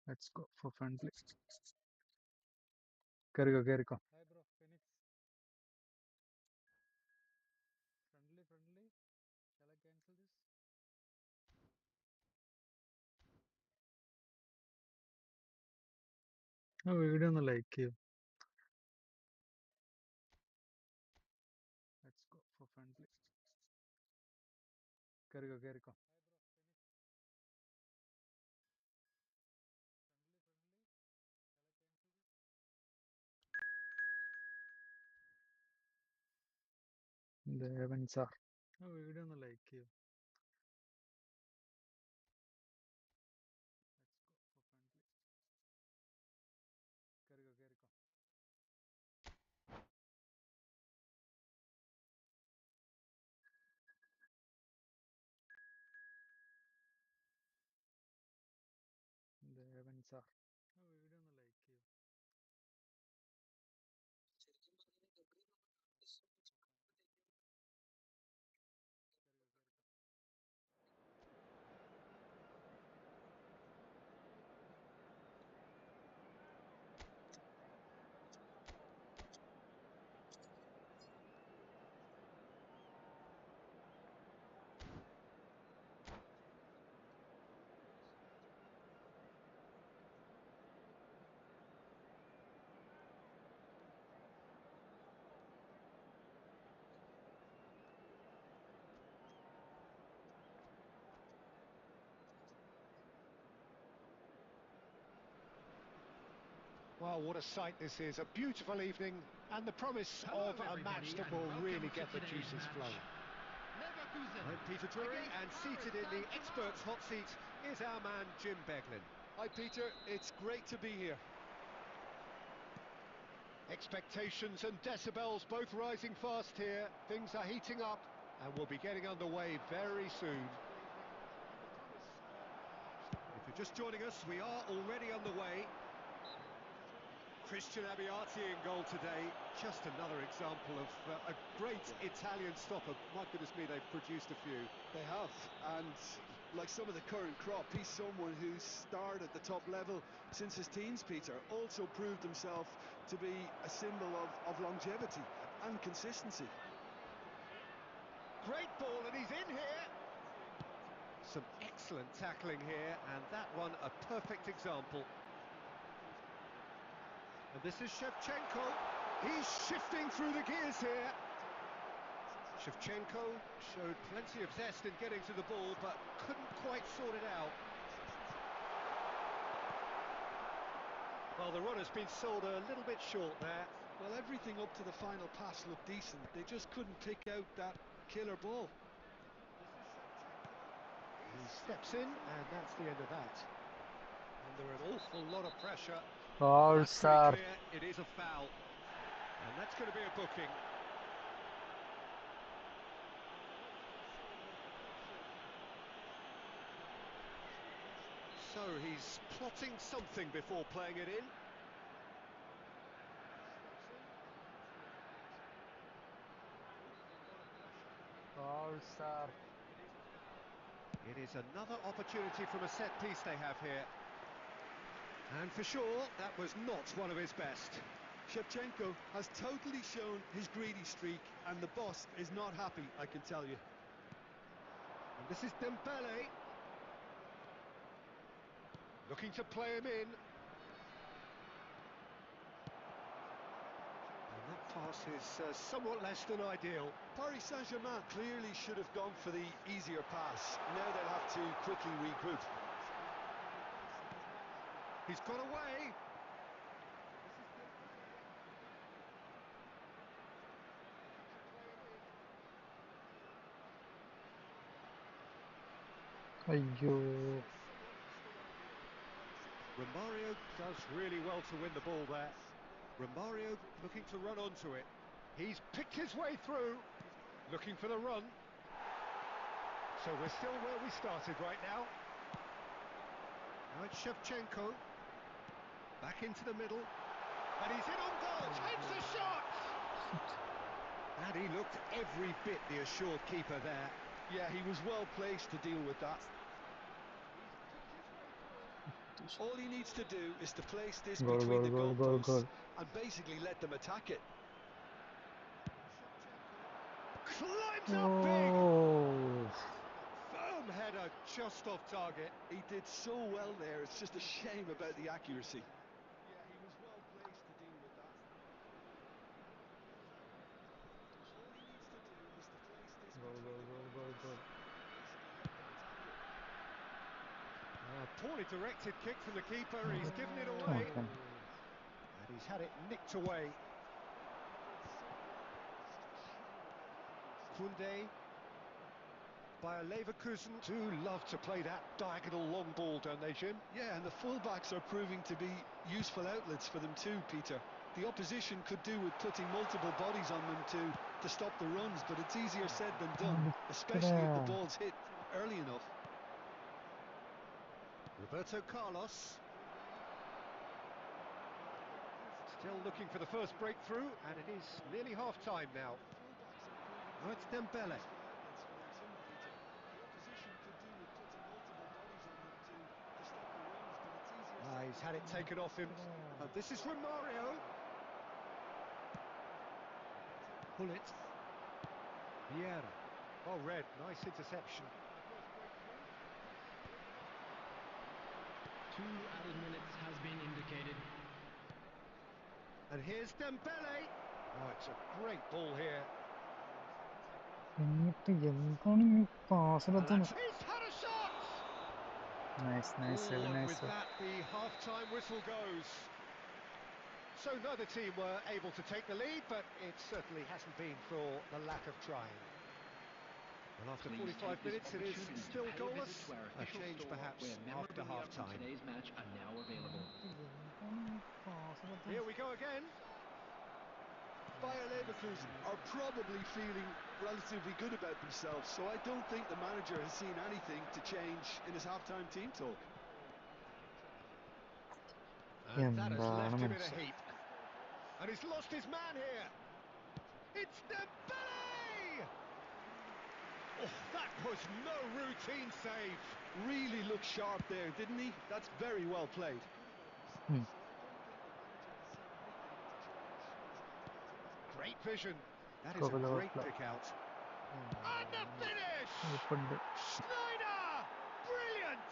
Let's go for friendly. Carry go. Hi bro, Phoenix. Friendly. Shall I cancel this? No, video on the like you. Let's go for friendly. Carry go. Hi bro, Phoenix. Friendly. Shall I cancel this? The events are. No, video on the like you. Let's go for friendly. Carry go. The events are. No, video on the like you. Carry go. Well, what a sight this is. A beautiful evening and the promise of a match that will really get the juices flowing. I'm Peter Drury, and seated in the experts' hot seat is our man Jim Beglin. Hi, Peter. It's great to be here. Expectations and decibels both rising fast here. Things are heating up and we'll be getting underway very soon. If you're just joining us, we are already underway. Christian Abbiati in goal today. Just another example of a great Italian stopper. My goodness me, they've produced a few. They have, and like some of the current crop, he's someone who's starred at the top level since his teens, Peter. Also proved himself to be a symbol of longevity and consistency. Great ball, and he's in here. Some excellent tackling here, and that one a perfect example. And this is Shevchenko. He's shifting through the gears here. Shevchenko showed plenty of zest in getting to the ball, but couldn't quite sort it out. Well, the run has been sold a little bit short there. Well, everything up to the final pass looked decent. They just couldn't pick out that killer ball. He steps in, and that's the end of that. Under an awful lot of pressure. Foul, That's sir. pretty clear. It is a foul. And that's going to be a booking. So he's plotting something before playing it in. Foul, sir. It is another opportunity from a set piece they have here. And for sure, that was not one of his best. Shevchenko has totally shown his greedy streak, and the boss is not happy, I can tell you. And this is Dembele. Looking to play him in. And that pass is somewhat less than ideal. Paris Saint-Germain clearly should have gone for the easier pass. Now they'll have to quickly regroup. He's got away. Ayyo. Romario does really well to win the ball there. Romario looking to run onto it. He's picked his way through, looking for the run. So we're still where we started right now. Now it's Shevchenko. Back into the middle. And he's in on goal. Heads a shot! And he looked every bit the assured keeper there. Yeah, he was well placed to deal with that. All he needs to do is to place this Goal, between the goal, goal, goal, goalposts goal. and basically let them attack it. Climbs up big! Oh, Firm header just off target. He did so well there, it's just a shame about the accuracy. Yeah, he was well placed to deal with that. All he needs to do is to place this goal, between goal, the goal, goal, goal. Poorly directed kick from the keeper. He's given it away. Okay. And he's had it nicked away. Kunde. Bayer Leverkusen do love to play that diagonal long ball, don't they, Jim? Yeah, and the fullbacks are proving to be useful outlets for them too, Peter. The opposition could do with putting multiple bodies on them to stop the runs, but it's easier said than done, especially if the ball's hit early enough. Roberto Carlos. Still looking for the first breakthrough, and it is nearly half-time now. Now it's Dembele. He's had it taken off him. This is Romario. Pullet. Vieira. Oh, red. Nice interception. 2 added minutes has been indicated. And here's Dembele. Oh, it's a great ball here. എന്നിട്ട് എന്താണ് ഈ pass And എടുത്തത്? he's had a shot! Nice, nice, Oh, very and nice. with that, the half-time whistle goes. So neither team were able to take the lead, but it certainly hasn't been for the lack of trying. And after 45 minutes, it is still goalless. A change, perhaps, after half-time. Today's match are now available. Here we go again. Bayer Leverkusen are probably feeling relatively good about themselves, so I don't think the manager has seen anything to change in his half-time team talk. And that has എന്താണ് left him in a മനുഷ്യൻ? heap. And he's lost his man here. It's Dembele! Oh, that was no routine save. Really looked sharp there, didn't he? That's very well played. Great vision. That is a Cover great play. pick out. And the finish! ഇപ്പുണ്ട്. Schneider! Brilliant!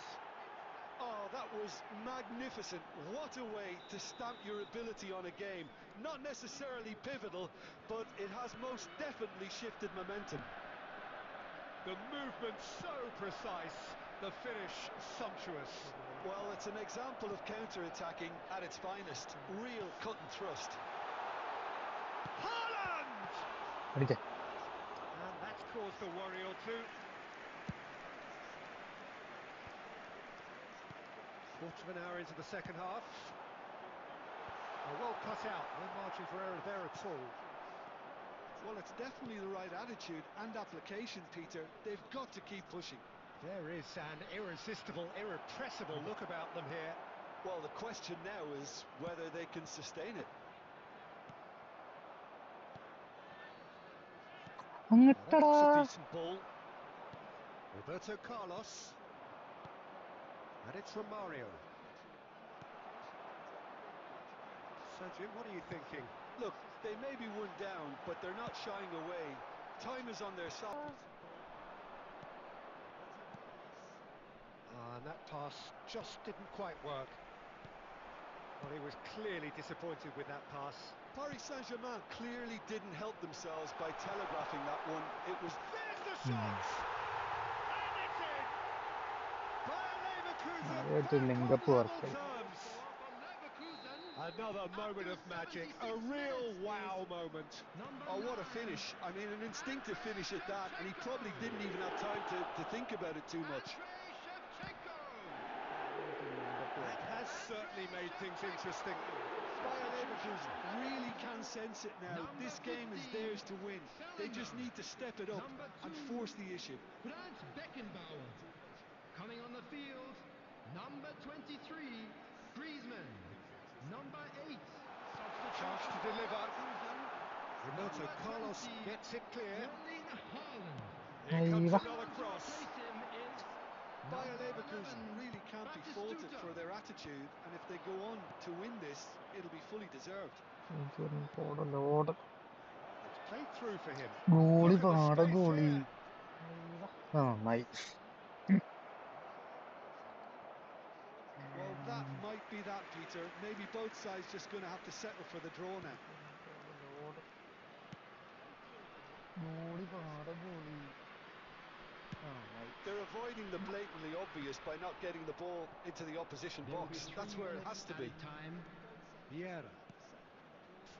Oh, that was magnificent. What a way to stamp your ability on a game. Not necessarily pivotal, but it has most definitely shifted momentum. The movement so precise, the finish sumptuous. Well, it's an example of counter-attacking at its finest. Real cut and thrust. Haaland! അടിച്ചേ. And that's caused a worry or two. Quarter of an hour into the second half. Well cut out, no margin for error there at all. Well, it's definitely the right attitude and application, Peter. They've got to keep pushing. There is an irresistible, irrepressible look about them here. Well, the question now is whether they can sustain it. Now that's a decent ball. Roberto Carlos. And it's Romario. So, Jim, what are you thinking? Look, they may be one down, but they're not shying away. Time is on their side. And that pass just didn't quite work. Well, he was clearly disappointed with that pass. Paris Saint-Germain clearly didn't help themselves by telegraphing that one. It was... There's the shot! And it's in! Bayer Leverkusen അതായിട്ട് back link on up level work ആയി. terms. Another moment of magic, a real wow moment. Oh, what a finish. I mean, an instinctive finish at that, and he probably didn't even have time to think about it too much. That has certainly made things interesting. Bayer Leverkusen really can sense it now. This game is theirs to win. They just need to step it up and force the issue. Franz Beckenbauer coming on the field. Number 23, Griezmann. Number 8, Chance to deliver. Roberto Number Carlos 20, gets it clear. Erling Haaland. Here comes Aiva. another To cross. replace him is Bayer number Leverkusen 11, really can't be faulted for their attitude, and if they go on to win this, it'll be fully deserved. Load. It's played through for him. Goalie Look at the പാട space goalie. here. നന്നായി. Well, that might be that, Peter. Maybe both sides just going to have to settle for the draw now. Goalie പാട goalie. നന്നായി. They're avoiding the blatantly obvious by not getting the ball into the opposition There will box. be That's 3 where it minutes has to be. added time. Vieira.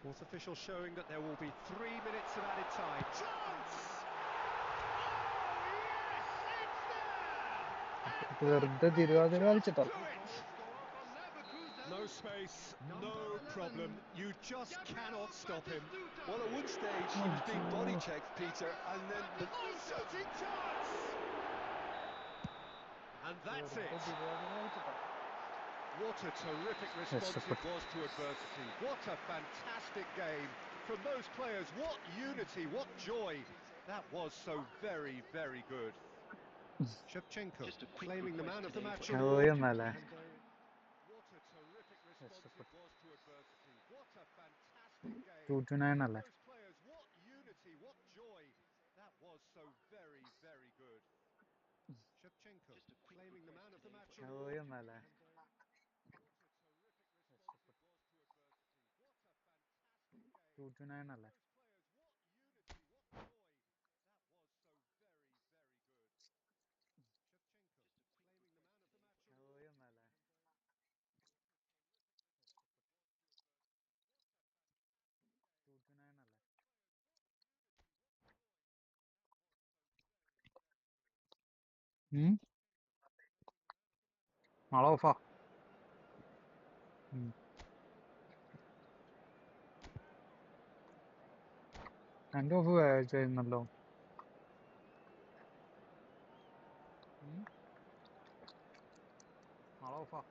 Fourth official showing that there will be 3 minutes of added time. Chance! വെറുതെ Thiruvathira കളിച്ചിട്ടോ. No space, no problem. You just cannot stop him. Well, at one stage, he was being body checked, Peter, and then the... Shooting chance! And that's വെറുതെ it. Thiruvathira കളിച്ചിട്ടോ. What a terrific response it was to adversity. What a fantastic game. From those players, what unity, what joy. That was so very, very good. Shevchenko claiming the man of the match award. പോയെന്നല്ലേ. What a terrific response it was to adversity. What a fantastic game. 2-9 അല്ലേ. Those players, what unity, what joy. That was so very, very good. Shevchenko claiming the man of the match award. പോയെന്നല്ലേ. What a terrific response it was to adversity. What a fantastic game. 2-9 അല്ലേ. Those players, what unity, what joy. That was so very, very good. Shevchenko claiming the man of the match award. പോയെന്നല്ലേ. 2-9 അല്ലേ. നാളെ ഓഫാ. എൻ്റെ of ചെയ്യുന്നല്ലോ. നാളെ ഓഫാ.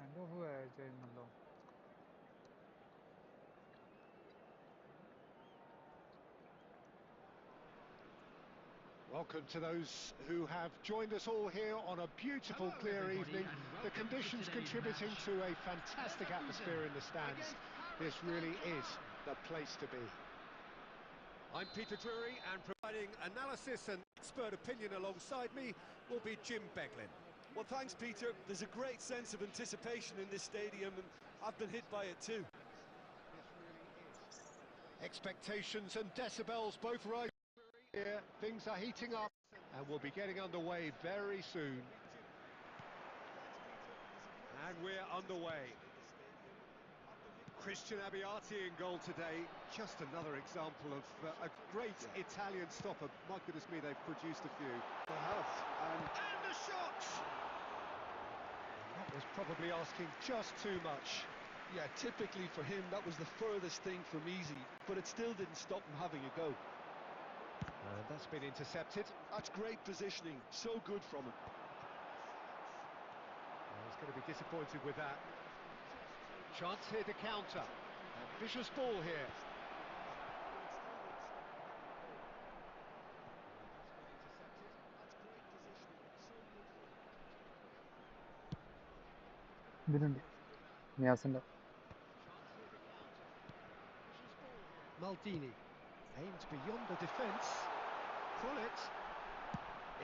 എൻ്റെ of ചെയ്യുന്നല്ലോ. Welcome to those who have joined us all here on a beautiful, clear evening. The conditions contributing to a fantastic atmosphere in the stands. This really is the place to be. I'm Peter Drury, and providing analysis and expert opinion alongside me will be Jim Beglin. Well, thanks, Peter. There's a great sense of anticipation in this stadium, and I've been hit by it too. Expectations and decibels both rise here. Things are heating up, and we'll be getting underway very soon. And we're underway. Christian Abbiati in goal today. Just another example of a great Italian stopper. My goodness me, they've produced a few. They have. And the shot! That was probably asking just too much. Yeah, typically for him, that was the furthest thing from easy, but it still didn't stop him having a go. And that's been intercepted. That's great positioning. So good from him. Well, he's going to be disappointed with that. Chance here to counter. A vicious ball here. ഇതിലുണ്ട് നിയാസിന്റെ. Maldini aimed beyond the defence. Krullet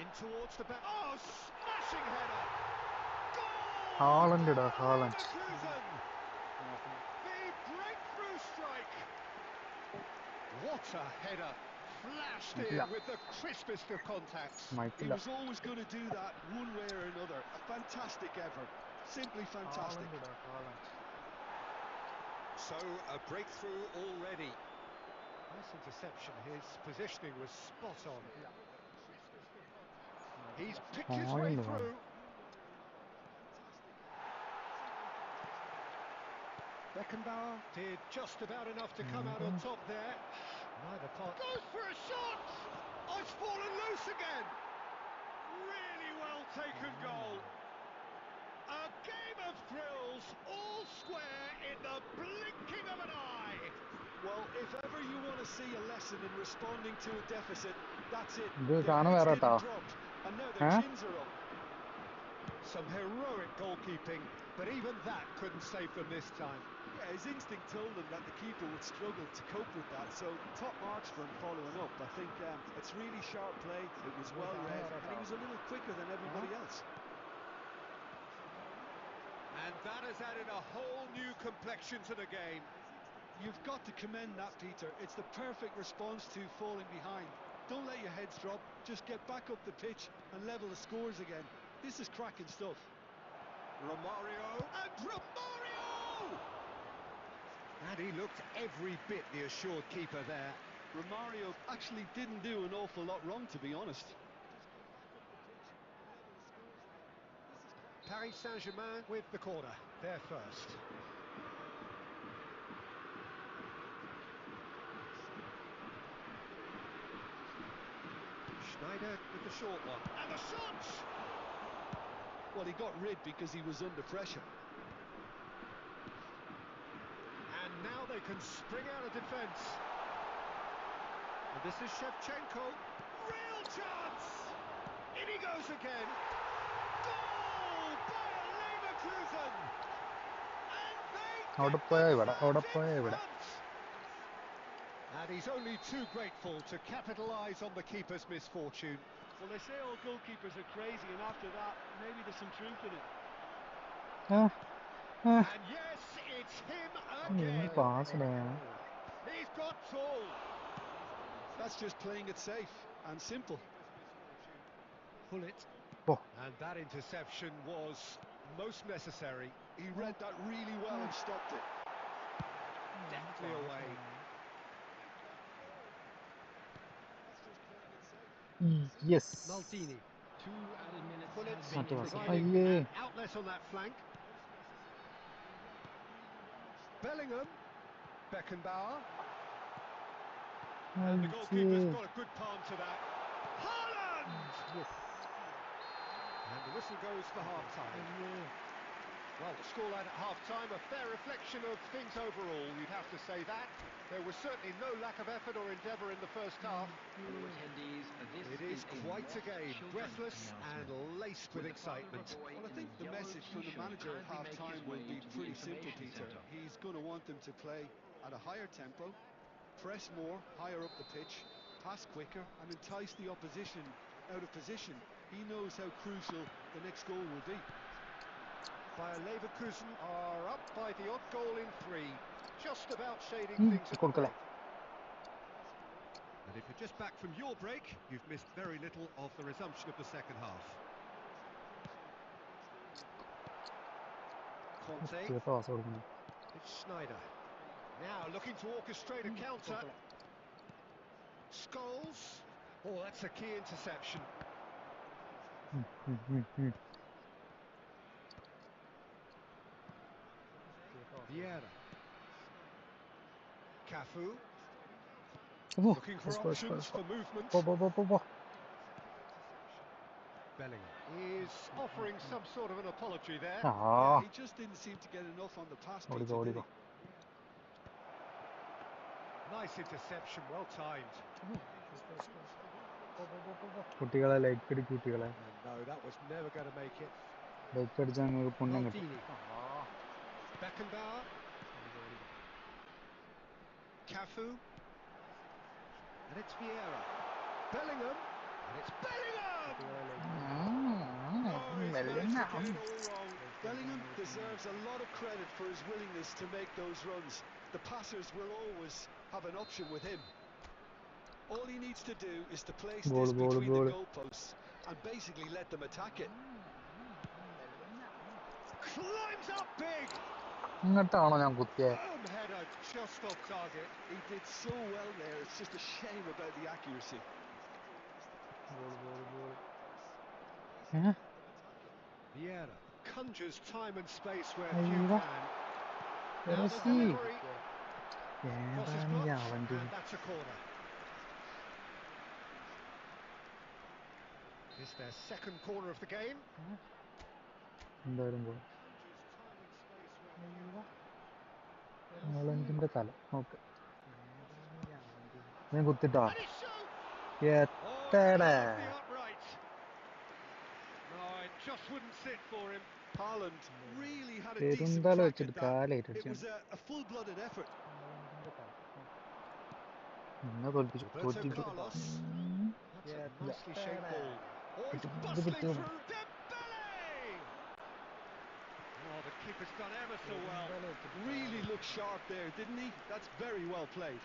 in towards the back. Oh, smashing header! Goal! Haaland ഇടാ, Haaland. Leverkusen! The breakthrough strike! What a header! Flashed in with the crispest of contacts. He മൈക്കില്ല. was always going to do that one way or another. A fantastic effort. Simply fantastic. Haaland ഇടാ, Haaland. So, a breakthrough already. Nice interception. His positioning was spot on. He's picked his way through. Beckenbauer did just about enough to come out on top there. Neither part goes for a shot! Oh, it's fallen loose again! Really well taken goal. A game of thrills, all square in the blinking of an eye. Well, if ever you want to see a lesson in responding to a deficit, that's it. ഇത് Their സാധനം heads വേറെ didn't കേട്ടോ. drop, and now their chins are up. Some heroic goalkeeping, but even that couldn't save them this time. Yeah, his instinct told him that the keeper would struggle to cope with that, so top marks for him following up. I think it's really sharp play, it was well read, and he was a little quicker than everybody else. And that has added a whole new complexion to the game. You've got to commend that, Peter. It's the perfect response to falling behind. Don't let your heads drop, just get back up the pitch and level the scores again. This is cracking stuff. Romario, and Romario! And he looked every bit the assured keeper there. Romario actually didn't do an awful lot wrong, to be honest. Paris Saint-Germain with the corner, there first. Schneider with the short one. And the shot! Well, he got rid because he was under pressure. And now they can spring out of defence. And this is Shevchenko. Real chance! In he goes again. Goal! Bayer Leverkusen! And they അവിടെ get പോയാ ഇവിടെ, themselves അവിടെ in പോയാ ഇവിടെ. front. And he's only too grateful to capitalise on the keeper's misfortune. Well, they say all goalkeepers are crazy, and after that, maybe there's some truth in it. And yes, it's him ഈ again. Pass He's got tall. That's just playing it safe and simple. Pull it. Oh. And that interception was most necessary. He read that really well and stopped it. Deftly away. Yes. Maldini. 2 added minutes Pull has it. been Mate, Providing aye. an outlet on that flank. Bellingham. Beckenbauer. And the goalkeeper's got a good palm to that. Haaland! Yes. And the whistle goes for half-time. Well, the scoreline at half-time, a fair reflection of things overall, you'd have to say that. There was certainly no lack of effort or endeavour in the first half. Attendees, this It is quite a game, breathless and laced with excitement. Well, I think the message from the manager at half-time will be pretty simple, Peter. He's going to want them to play at a higher tempo, press more, higher up the pitch, pass quicker, and entice the opposition out of position. He knows how crucial the next goal will be. Bayer Leverkusen are up by the odd goal in 3, just about shading things at the കൊടുക്കല്ലേ. break. And if you're just back from your break, you've missed very little of the resumption of the second half. Conte, pass കൊടുക്കണം. it's Schneider. Now looking to orchestrate a counter. Scholes. Oh, that's a key interception. Vieira. Cafu. Looking for options for movement. Bellingham is offering some sort of an apology there. Yeah, he just didn't seem to get enough on the pass, Peter, did he? Nice interception, well timed. കുട്ടികളെ like അടിക്കും കുട്ടികളെ. And no, that was never going to make it. Like അടിച്ചാൽ നിങ്ങൾക്ക് പുണ്യം കിട്ടും. Maldini. Beckenbauer. Cafu. And it's Vieira. Bellingham. And it's Bellingham! Oh, he's managed to get it all wrong. Bellingham deserves a lot of credit for his willingness to make those runs. The passers will always have an option with him. All he needs to do is to place this between the goalposts and basically let them attack it. Climbs up big! ഇങ്ങോട്ടാണോ ഞാൻ കുത്തിയെ? Header just off target. He did so well there, it's just a shame about the accuracy. Vieira conjures time and space where Aye, few what? can. Where Now is the he? delivery. Crosses blocked, and that's a corner. It's their second corner of the game. എന്തായാലും പോയി Conjures time and space where few can. മുളഞ്ചിന്റെ തല okay ഞാൻ കുത്തിട്ടോ And he shoots! Oh, എത്തടാ above the upright. No, it just wouldn't sit for him. Haaland really had a decent Perunthala crack വെച്ചിട്ട് at that. കാലേറ്റ് It was a full-blooded effort. എന്നെ തോൽപ്പിച്ചു Roberto Carlos. That's a nicely shaped ball. Oh, he's bustling through. Dembele! Oh, the keeper's done ever so well. Really looked sharp there, didn't he? That's very well played.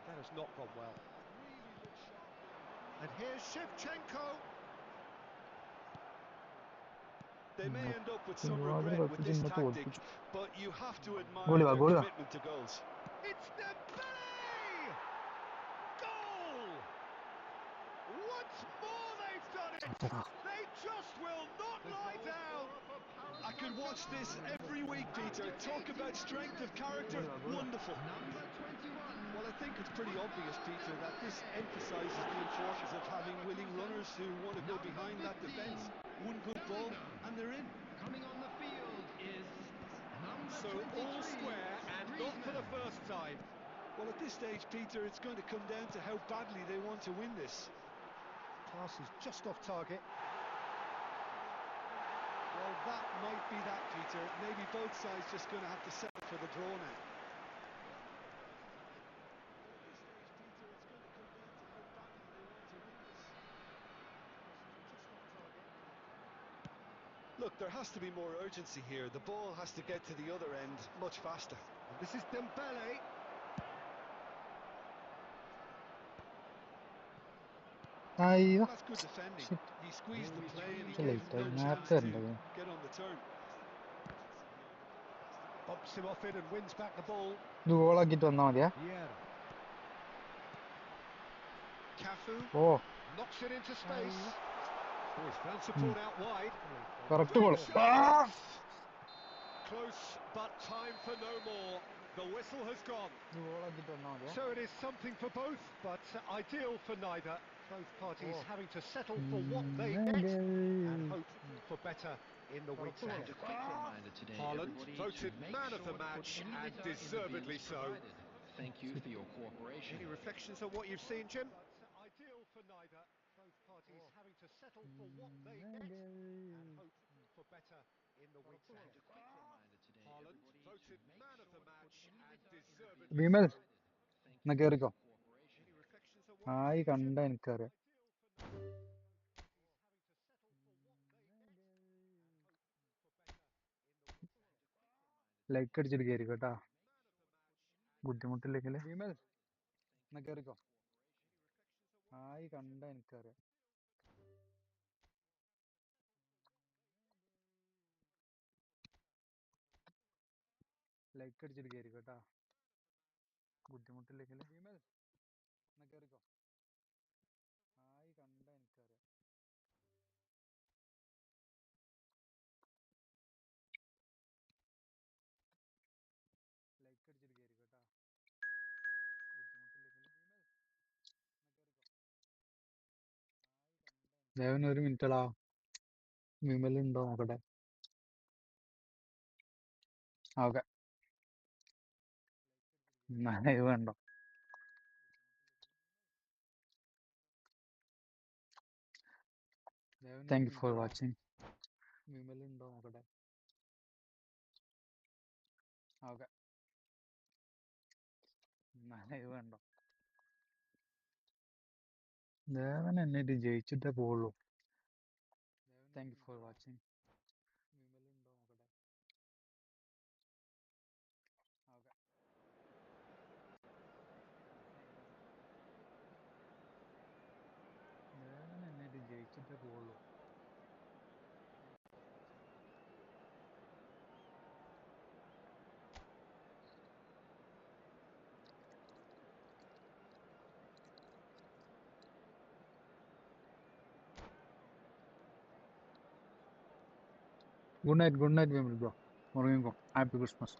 That has not gone well. And here's Shevchenko. They may end up with some regret with this tactic, but you have to admire their commitment to goals. It's Dembele! Goal! Once more they've done it! They just will not lie down! I could watch this every week, Peter. Talk about strength of character. Wonderful. Number 21. Well, I think it's pretty obvious, Peter, that this emphasises the importance of having willing runners who want to go behind that defence. One good ball, and they're in. Coming on the field is number So 23. all square and not for the first time. Well, at this stage, Peter, it's going to come down to how badly they want to win this. Pass is just off target. Well, that might be that, Peter. Maybe both sides just going to have to settle for the draw now. Look, there has to be more urgency here. The ball has to get to the other end much faster. And this is Dembele. അയ്യോ That's good defending. Shit. He squeezed the play and he It's gave late. them no I chance have to to. get on the turn. Bumps him off it and wins back the ball. ഇത് ഗോളാക്കിട്ട് വന്നാ മതിയാ Vieira. Cafu oh knocks it into space. Oh, he's found support out wide. Correct goal Close, but time for no more. The whistle has gone. ഇത് ഗോളാക്കിട്ട് വന്നാ മതിയാ So it is something for both, but ideal for neither. Both parties having to settle for what they get and hope for better in the weeks ahead. And a quick reminder today, Haaland everybody, voted to make man of sure the to put match, any and litter in the deservedly bins so. provided. Thank you for your cooperation. Any reflections on what you've seen, Jim? But ideal for neither. Both parties having to settle for what they get and hope for better in the weeks And ahead. a quick reminder today, Haaland everybody, voted to make man of sure the to put match, any and litter in the deservedly bins Vimal so. provided. Thank എന്നാ you for കേറിക്കോ your cooperation. Any reflections on what you've ആയി seen, Jim? കണ്ട എനിക്കറിയാം like അടിച്ചിട്ട് കയറി കേട്ടാ ബുദ്ധിമുട്ടില്ലെങ്കിൽ വിമൽ എന്നാ കേറിക്കോ ആയി കണ്ട എനിക്കറിയാം ലൈക്ക് അടിച്ചിട്ട് കയറി കേട്ടാ ബുദ്ധിമുട്ടില്ലെങ്കിൽ വിമൽ എന്നാ കേറിക്കോ ആയി കണ്ട എനിക്കറിയാം ലൈക്ക് അടിച്ചിട്ട് കയറി കേട്ടാ ബുദ്ധിമുട്ടില്ലെങ്കിൽ വിമൽ ദേവൻ ഒരു മിനിറ്റടാ വിമൽ ഉണ്ടോ നോക്കട്ടെ ഓക്കെ ലൈവ് വേണ്ടോ thank you for watching Vimal ഉണ്ടോ നോക്കട്ടെ ഓക്കെ ലൈവ് വേണ്ടോ ദേവൻ എന്നിട്ട് ജയിച്ചിട്ടേ പോവുള്ളൂ thank you for watching Vimal ഉണ്ടോ നോക്കട്ടെ ഓക്കെ ദേവൻ എന്നിട്ട് ജയിച്ചിട്ടേ പോവുള്ളൂ ഗുഡ് നൈറ്റ് വിമൽ ബ്രോ ഉറങ്ങിക്കോ. Happy Christmas.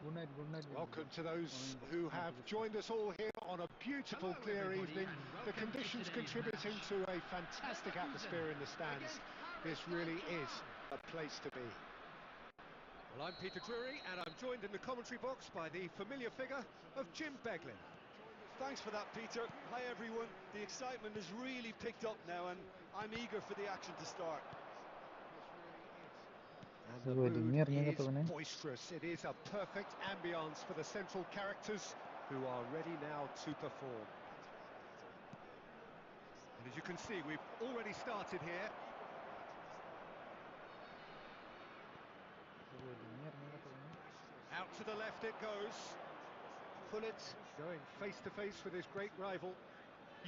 Good night, good night. Welcome to those who have joined us all here on a beautiful, clear evening. The conditions contributing to a fantastic atmosphere in the stands. This really is a place to be. Well, I'm Peter Drury, and I'm joined in the commentary box by the familiar figure of Jim Beglin. Thanks for that, Peter. Hi, everyone. The excitement has really picked up now, and I'm eager for the action to start. And the mood is boisterous. It is a perfect ambience for the central characters who are ready now to perform. And as you can see, we've already started here. Out to the left it goes. Pullet going face to face with his great rival.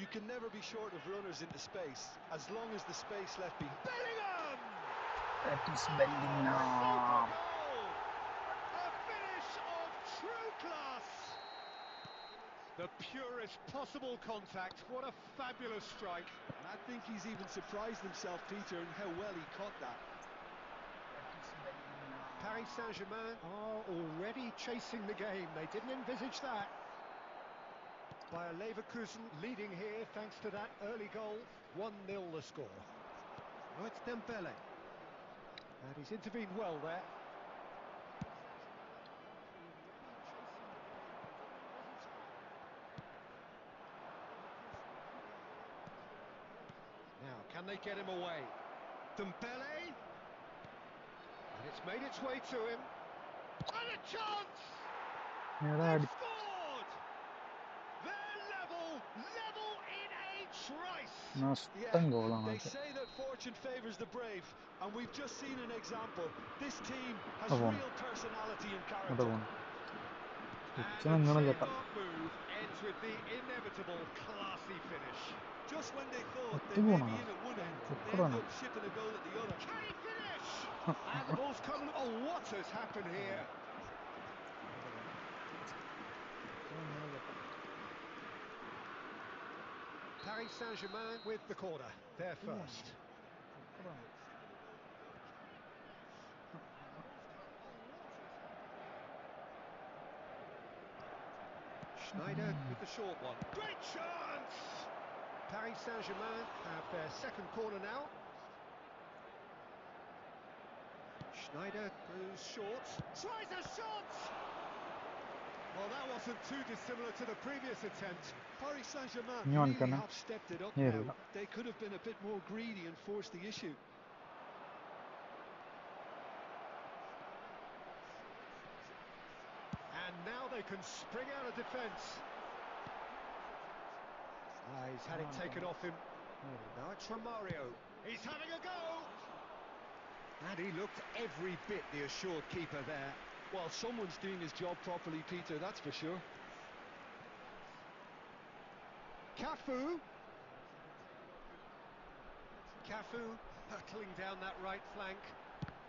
You can never be short of runners into space, as long as the space left behind. Bellingham! That is Bellingham. A finish of true class! The purest possible contact. What a fabulous strike. And I think he's even surprised himself, Peter, in how well he caught that. Paris Saint-Germain are already chasing the game. They didn't envisage that. Bayer Leverkusen leading here thanks to that early goal. 1-0 the score. Now it's Dembele. And he's intervened well there. Now, can they get him away? Dembele! And it's made its way to him. And a chance! They've scored! They're level in a trice! They say that fortune favours the brave, and we've just seen an example. This team has real personality and character. And the trademark move ends with the inevitable classy finish. Just when they thought they may be in at one end, they end up shipping a goal at the other. Can he finish? And the ball's come. Oh, what has happened here? Paris Saint-Germain with the corner. They're first. Schneider with the short one. Great chance! Paris Saint-Germain have their second corner now. Schneider goes short. Tries a shot! Well, that wasn't too dissimilar to the previous attempt. Paris Saint-Germain really have stepped it up now. They could have been a bit more greedy and forced the issue. And now they can spring out of defence. He's had it taken off him. Now it's Romario. He's having a go! And he looked every bit the assured keeper there. Well, someone's doing his job properly, Peter, that's for sure. Cafu hurtling down that right flank.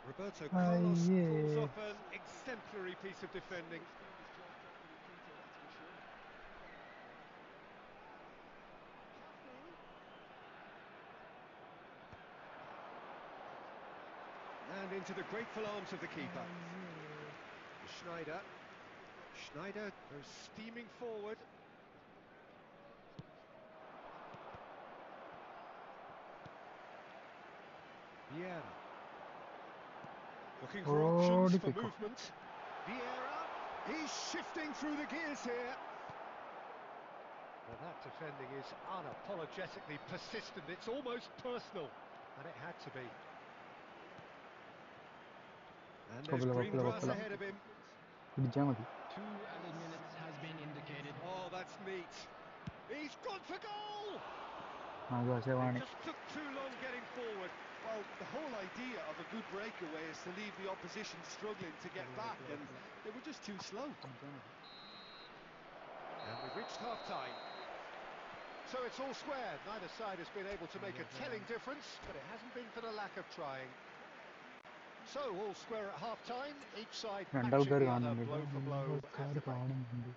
Roberto Carlos pulls off an exemplary piece of defending. And into the grateful arms of the keeper. Schneider. Schneider goes steaming forward. Vieira. Looking for options for movement. Vieira. He's shifting through the gears here. Well, that defending is unapologetically persistent. It's almost personal. And it had to be. And there's green grass ahead of him. 2 added minutes has been indicated. Oh, that's neat. He's gone for goal! It just took too long getting forward. Well, the whole idea of a good breakaway is to leave the opposition struggling to get back, and they were just too slow. And we've reached half-time. So it's all square. Neither side has been able to make a telling difference, but it hasn't been for the lack of trying. So all square at half-time, each side matching രണ്ടാൾക്കാർ the other കാണുന്നുണ്ട് blow കേട്ടോ. for blow at രണ്ടാൾക്കാർ the break. കാണുന്നുണ്ട്.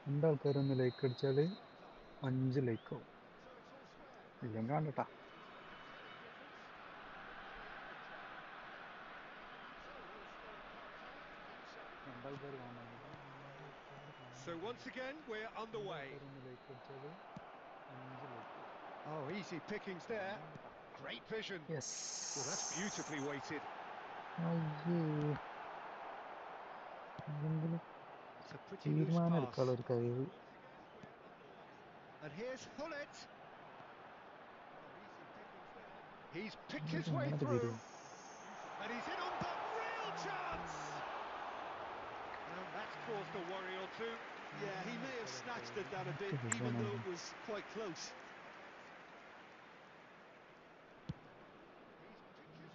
രണ്ടാൾക്കാരൊന്ന് like അടിച്ചാല് 5 like ആവും. So it's all square. ഇല്ലെങ്കിൽ കണ്ടട്ടാ. രണ്ടാൾക്കാർ കാണുന്നുണ്ട് കേട്ടോ. So once again, we're underway. രണ്ടാൾക്കാരൊന്ന് like അടിച്ചാല് 5 ലൈക്ക് ആവും. Oh, easy pickings there. Great vision. Yes. Well, that's beautifully weighted. അയ്യേ. എന്തെങ്കിലും It's a pretty loose തീരുമാനം pass. എടുക്കാനുള്ള ഒരു കഴിവ്. And here's Hullet. He's picked his way ഇങ്ങനത്തെ through. പേര്. And he's in on the real chance. And that's caused a worry or two. Yeah, he may have snatched at that a bit, even though it was quite close.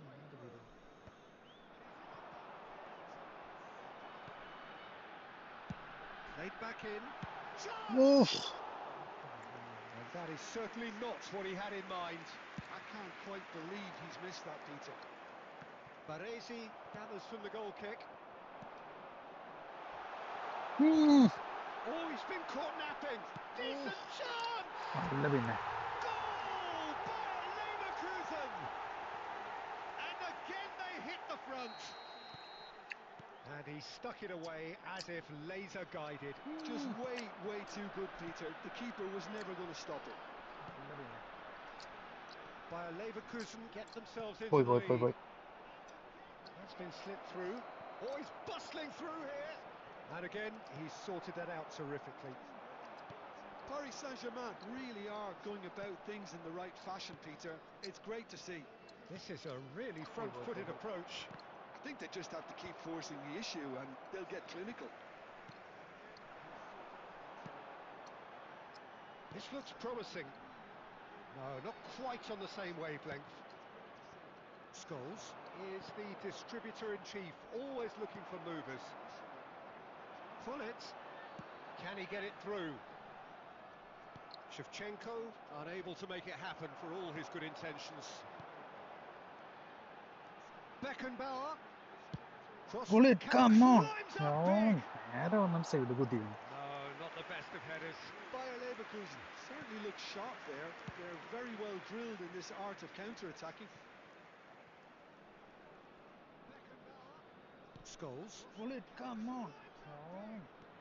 ഇങ്ങനത്തെ പേര്. Played back in. Oof. And that is certainly not what he had in mind. I can't quite believe he's missed that, Peter. Baresi gathers from the goal kick. Oh, he's been caught napping. Decent chance! അല്ല പിന്നെ. Goal by Leverkusen! And again they hit the front. And he stuck it away as if laser guided. Just way too good, Peter. The keeper was never going to stop it. Bayer Leverkusen get themselves into Boy, the boy, boy, lead. boy. That's been slipped through. Oh, he's bustling through here. And again, he's sorted that out terrifically. Paris Saint-Germain really are going about things in the right fashion, Peter. It's great to see. This is a really front-footed approach. I think they just have to keep forcing the issue and they'll get clinical. This looks promising. No, not quite on the same wavelength. Scholes is the distributor-in-chief, always looking for movers. Hullet, can he get it through? Shevchenko, unable to make it happen for all his good intentions. Beckenbauer. Bullet, come on! Big. നേരെ ഒന്നും side കുത്തിക്കണം. No, not the best of headers. Bayer Leverkusen certainly looks sharp there. They're very well drilled in this art of counter-attacking. Scholes. Bullet, come on!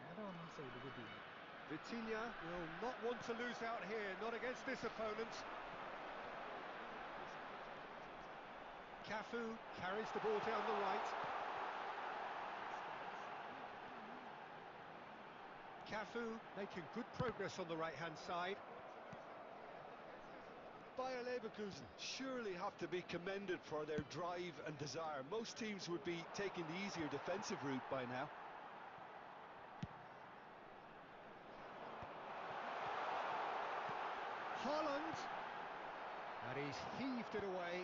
നേരെ ഒന്നും side കുത്തിക്കണം. Vitinha will not want to lose out here, not against this opponent. Cafu carries the ball down the right. Cafu making good progress on the right-hand side. Bayer Leverkusen surely have to be commended for their drive and desire. Most teams would be taking the easier defensive route by now. Haaland. And he's heaved it away.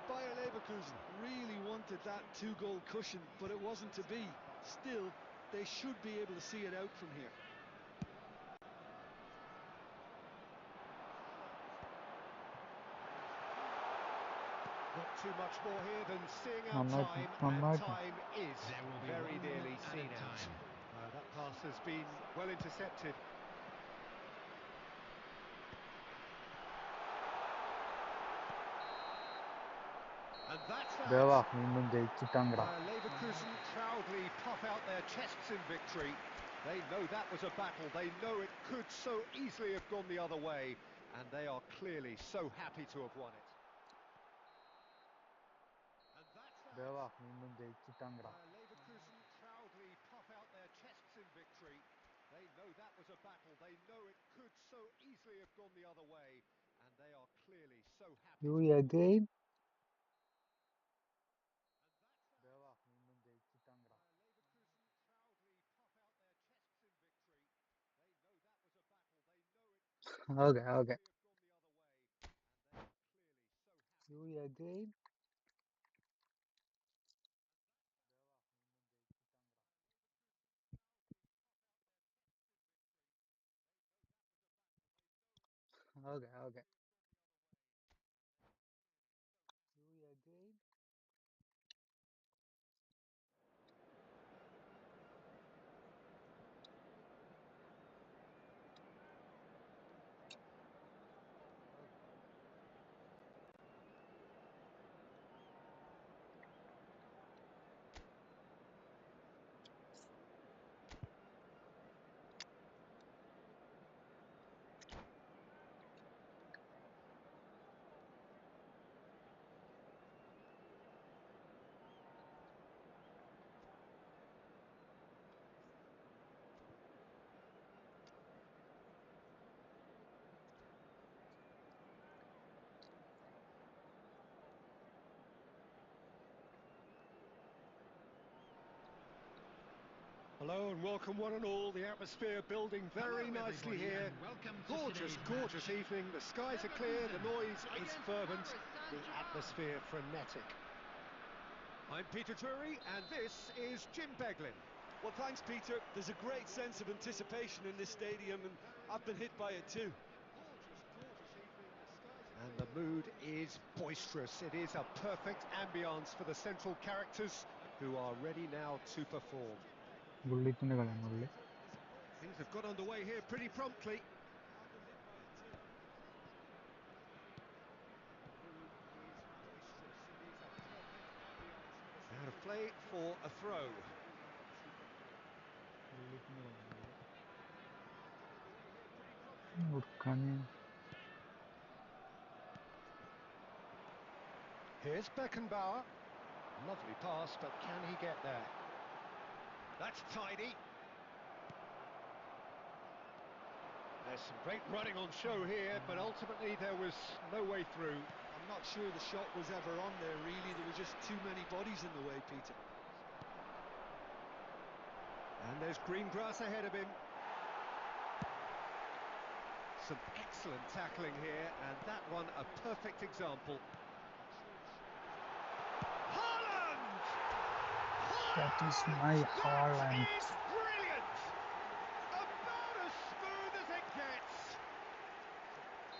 Bayer Leverkusen really wanted that two-goal cushion, but it wasn't to be. Still, they should be able to see it out from here. Not too much more here than seeing out time, and time is very nearly seen out. That pass has been well intercepted. And that's that. Leverkusen proudly puff out their chests in victory. They know that was a battle. They know it could so easily have gone the other way. And they are clearly so happy to have won it. And that's that. Leverkusen proudly puff out their chests in victory. They know that was a battle. They know it could so easily have gone the other way. And they are clearly so happy to have won it. Okay. You again? Okay. You again? Hello and welcome one and all. The atmosphere building very Hello, nicely everybody, here. and welcome to Gorgeous, today's gorgeous match. evening. The skies are clear, the noise is Against fervent, Paris the Saint-Germain. atmosphere frenetic. I'm Peter Drury and this is Jim Beglin. Well, thanks, Peter. There's a great sense of anticipation in this stadium, and I've been hit by it too. And the mood is boisterous. It is a perfect ambience for the central characters who are ready now to perform. ബുള്ളിറ്റിന്റെ കളിയാണ് bully. Things have got underway here pretty promptly. Out of play for a throw. ബുള്ളിറ്റിന്റെ കളിയാണ് bully. ഉടുക്കാന് Here's Beckenbauer. Lovely pass, but can he get there? That's tidy. There's some great running on show here, but ultimately there was no way through. I'm not sure the shot was ever on there, really. There were just too many bodies in the way, Peter. And there's green grass ahead of him. Some excellent tackling here, and that one a perfect example. Haaland! That is my Haaland. That is brilliant! About as smooth as it gets.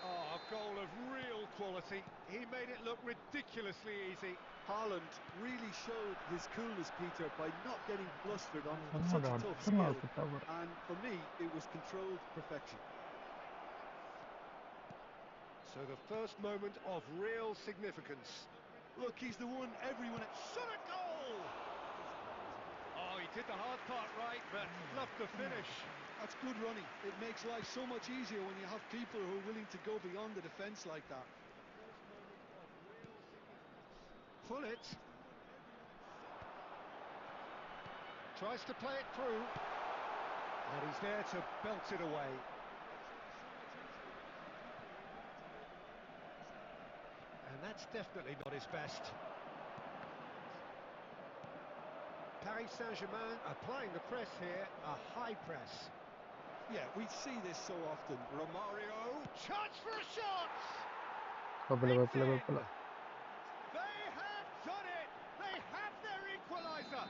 Oh, a goal of real quality. He made it look ridiculously easy. Haaland really showed his coolness, Peter, by not getting flustered on such ഒന്നുകൂടെ a tough അടുത്തൊന്നും skill. കിട്ടാ പറ. And for me, it was controlled perfection. So the first moment of real significance. Look, he's the one everyone... Shot a goal! Oh, he did the hard part right, but loved the finish. That's good running. It makes life so much easier when you have people who are willing to go beyond the defence like that. Pullet tries to play it through, and he's there to belt it away. And that's definitely not his best. Paris Saint-Germain applying the press here, a high press. Yeah, we see this so often. Romario, chance for a shot! കുഴപ്പമില്ല It's കുഴപ്പമില്ല in. കുഴപ്പമില്ല. They have done it! They have their equaliser!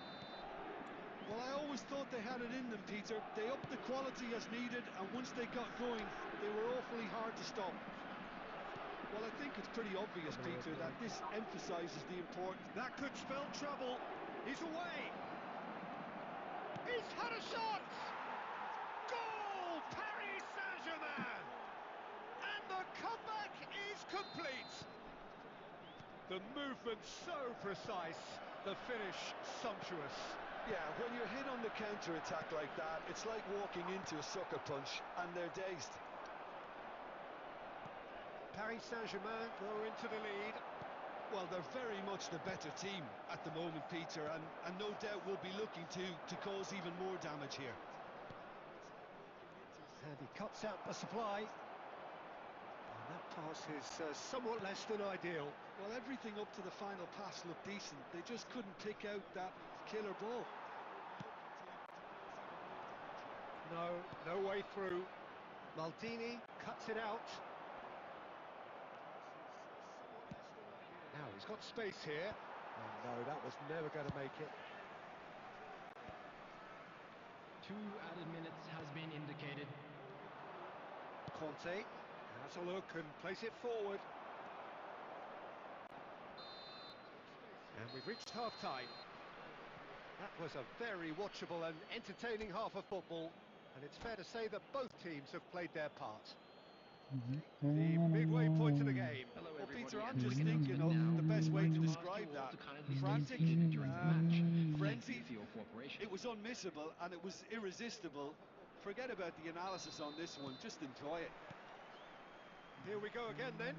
Well, I always thought they had it in them, Peter. They upped the quality as needed, and once they got going, they were awfully hard to stop. Well, I think it's pretty obvious, Peter, that this emphasises the importance. That could spell trouble. He's away. He's had a shot! Goal! Paris Saint-Germain! And the comeback is complete. The movement so precise, the finish sumptuous. Yeah, when you're hit on the counter-attack like that, it's like walking into a sucker punch, and they're dazed. Paris Saint-Germain go into the lead. Well, they're very much the better team at the moment, Peter, and no doubt will be looking to cause even more damage here. And he cuts out the supply. And that pass is somewhat less than ideal. Well, everything up to the final pass looked decent. They just couldn't pick out that killer ball. No way through. Maldini cuts it out. Now he's got space here. Oh no, that was never going to make it. 2 added minutes has been indicated. Conte has a look and plays it forward. And we've reached half-time. That was a very watchable and entertaining half of football, and it's fair to say that both teams have played their part. The midway point of the game. Hello, Well, everybody, Peter, I'm and just joining us. thinking And of now the best we'd way like to to ask you describe all that. to kindly stay Frantic. seated during the match. Thank you Frenzied. for your cooperation. It was unmissable and it was irresistible. Forget about the analysis on this one, just enjoy it. Here we go again then.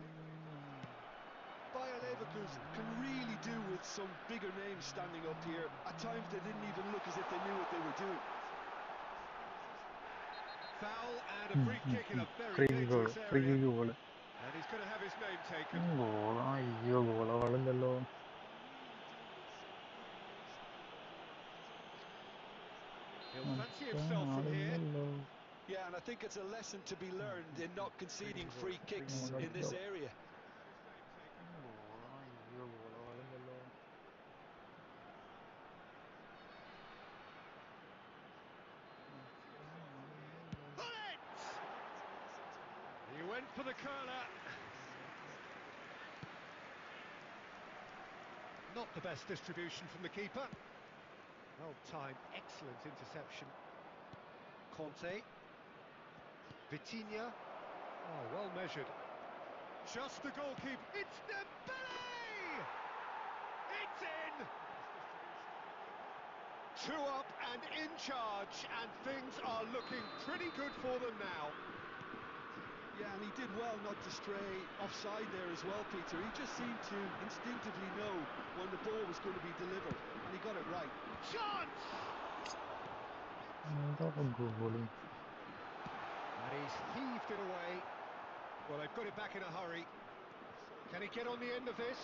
Bayer Leverkusen can really do with some bigger names standing up here. At times they didn't even look as if they knew what they were doing. Foul and a free kick in a very Free goal, dangerous free area. goal. And he's going to have his name taken. ഗോളാ അയ്യോ ഗോളാളല്ലോ. He'll fancy himself from here. Yeah, and I think it's a lesson to be learned in not conceding free kicks in this area. Bullet! He went for the curler. Not the best distribution from the keeper. Well timed, excellent interception. Conte. Vitinha. Oh, well measured. Just the goalkeeper. It's Dembele! It's in! Two up and in charge, and things are looking pretty good for them now. Yeah, and he did well not to stray offside there as well, Peter. He just seemed to instinctively know when the ball was going to be delivered, and he got it right. Chance! And he's heaved it away. Well, they've got it back in a hurry. Can he get on the end of this?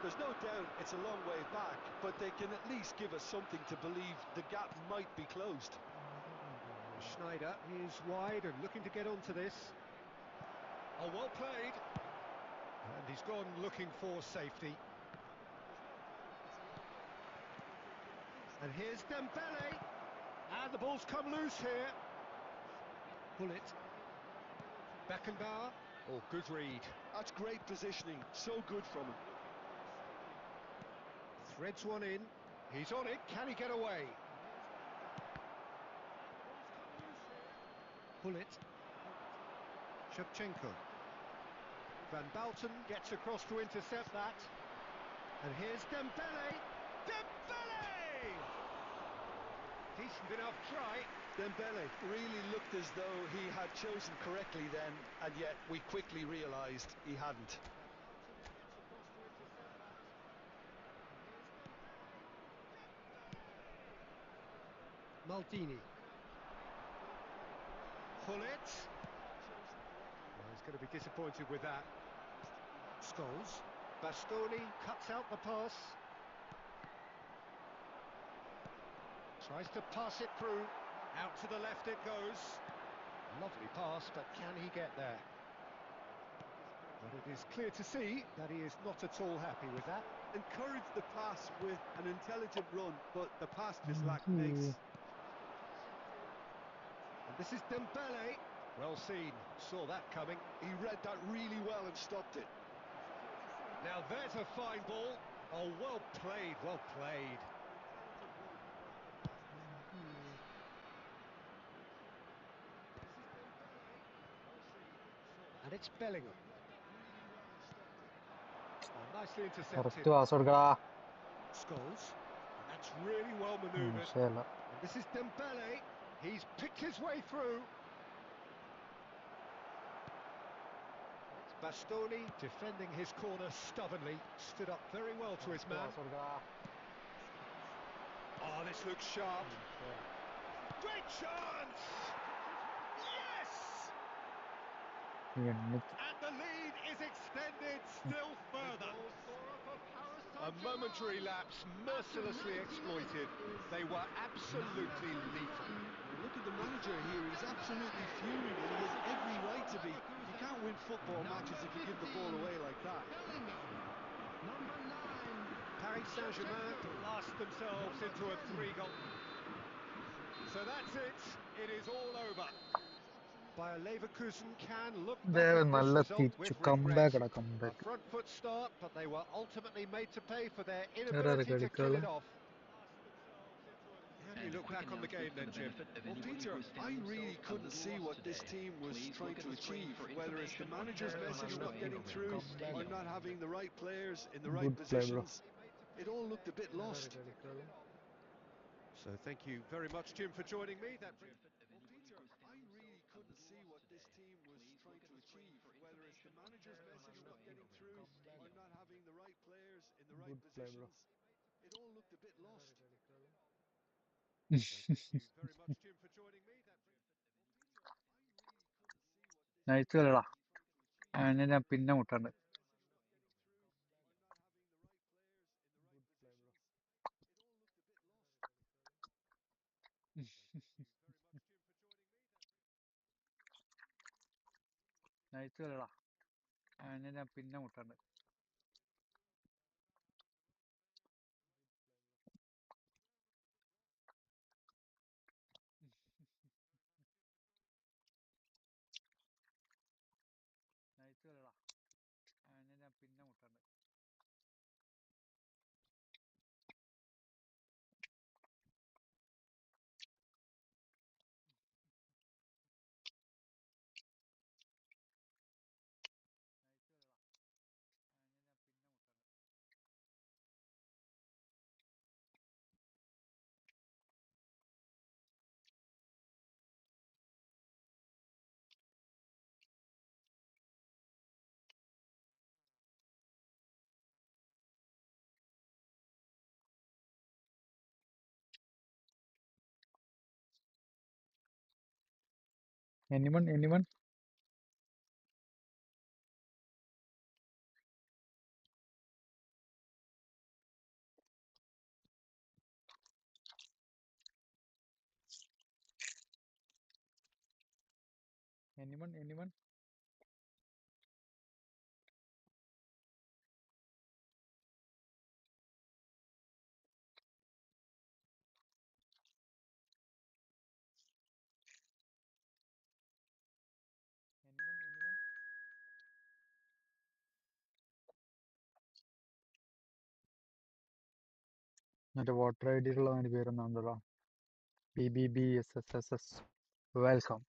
There's no doubt it's a long way back, but they can at least give us something to believe the gap might be closed. Schneider is wide and looking to get onto this. Oh, well played. And he's gone looking for safety. And here's Dembele. And the ball's come loose here. Bullet. Beckenbauer. Oh, good read. That's great positioning. So good from him. Threads one in. He's on it. Can he get away? Bullet. Shevchenko. Van Bouten gets across to intercept that. And here's Dembele. Dembele! Decent enough try. Dembele really looked as though he had chosen correctly then, and yet we quickly realised he hadn't. Maldini. Bullet. Well, he's going to be disappointed with that. Scholes. Bastoni cuts out the pass. Tries to pass it through. Out to the left it goes. Lovely pass, but can he get there? But it is clear to see that he is not at all happy with that. Encouraged the pass with an intelligent run, but the pass just lacked pace. And this is Dembele. Well seen, saw that coming. He read that really well and stopped it. Now there's a fine ball. Oh, well played, well played. And it's Bellingham. Oh, nicely intercepted. Scholes. That's really well manoeuvred. And this is Dembele. He's picked his way through. It's Bastoni defending his corner stubbornly. Stood up very well to his man. Oh, this looks sharp. Great chance! Yes! And the lead is extended still further. A momentary lapse mercilessly exploited. They were absolutely lethal. Look at the manager here, he's absolutely fuming and he has every right to be. You can't win football matches if you give the ball away like that. Paris Saint-Germain blast themselves into a 3-goal. So that's it. It is all over. Bayer Leverkusen can look back at this result with regret. A front foot start, but they were ultimately made to pay for their inability to kill it off. How do you look back on the game then, Jim? Well, Peter, I really couldn't see what this team was trying to achieve, whether it's the manager's message not getting through or not having the right players in the right positions. It all looked a bit lost. So thank you very much, Jim, for joining me. Well, Peter, I really couldn't see what this team was trying to achieve, whether it's the manager's message not getting through or not having the right players in the right positions. It all looked a bit lost. So thank you very much, Jim, for joining me. നയിച്ചുകളടാ അതിനെ ഞാൻ പിന്നെ മുട്ടുണ്ട് nice കളിടാ. അവനെ ഞാൻ പിന്നെ മുട്ടുണ്ട്. Nice കളിടാ. അവനെ ഞാൻ പിന്നെ മുട്ടുണ്ട്. Nice കളിടാ. അവനെ ഞാൻ പിന്നെ മുട്ടുണ്ട്. Anyone? Anyone? Anyone? മറ്റേ വോട്ടർ ഐ ഡിയിലുള്ള അവൻ്റെ പേരൊന്നാണല്ലോ. BBBSSSS. വെൽക്കം.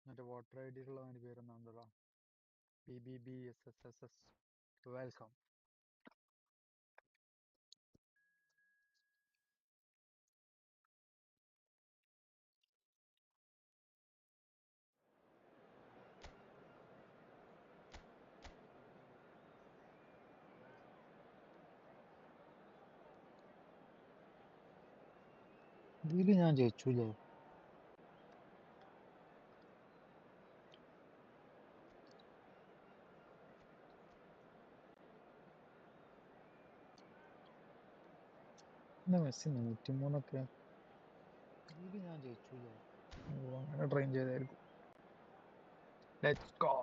മറ്റേ വോട്ടർ ഐ ഡിയിലുള്ള അവൻ്റെ പേരൊന്നാണല്ലോ. BBBSSSS. വെൽക്കം. ഇതില് ഞാൻ ജയിച്ചൂലേ? എന്താ മെസ്സി 103 ഇതില് ഞാൻ ജയിച്ചൂലേ? അങ്ങനെ ട്രെയിൻ ചെയ്തായിരിക്കും. Let's go.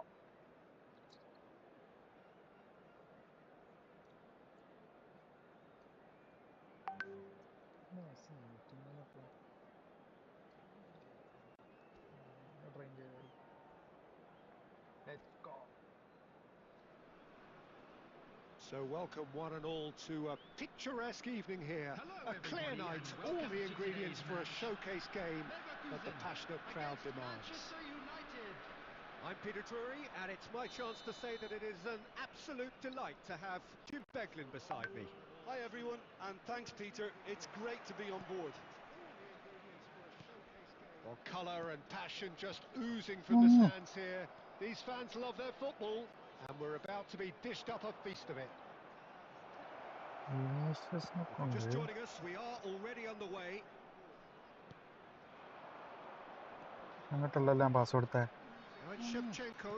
എന്താ മെസ്സി 103 ഇതില് ഞാൻ ജയിച്ചൂലേ? അങ്ങനെ ട്രെയിൻ ചെയ്തായിരിക്കും. Let's go. So welcome one and all to a picturesque evening here. Hello, A clear everybody, night, and all welcome the to ingredients today's for a match. showcase game that the Leverkusen passionate crowd against demands. Manchester United. I'm Peter Drury, and it's my chance to say that it is an absolute delight to have Jim Beglin beside me. Hi everyone, and thanks Peter. It's great to be on board. Well, colour and passion just oozing from the stands here. These fans love their football, and we're about to be dished up a feast of it. If you're just joining us, we are already underway. അങ്ങോട്ടുള്ളെല്ലാം pass കൊടുത്തേ. Now it's Shevchenko.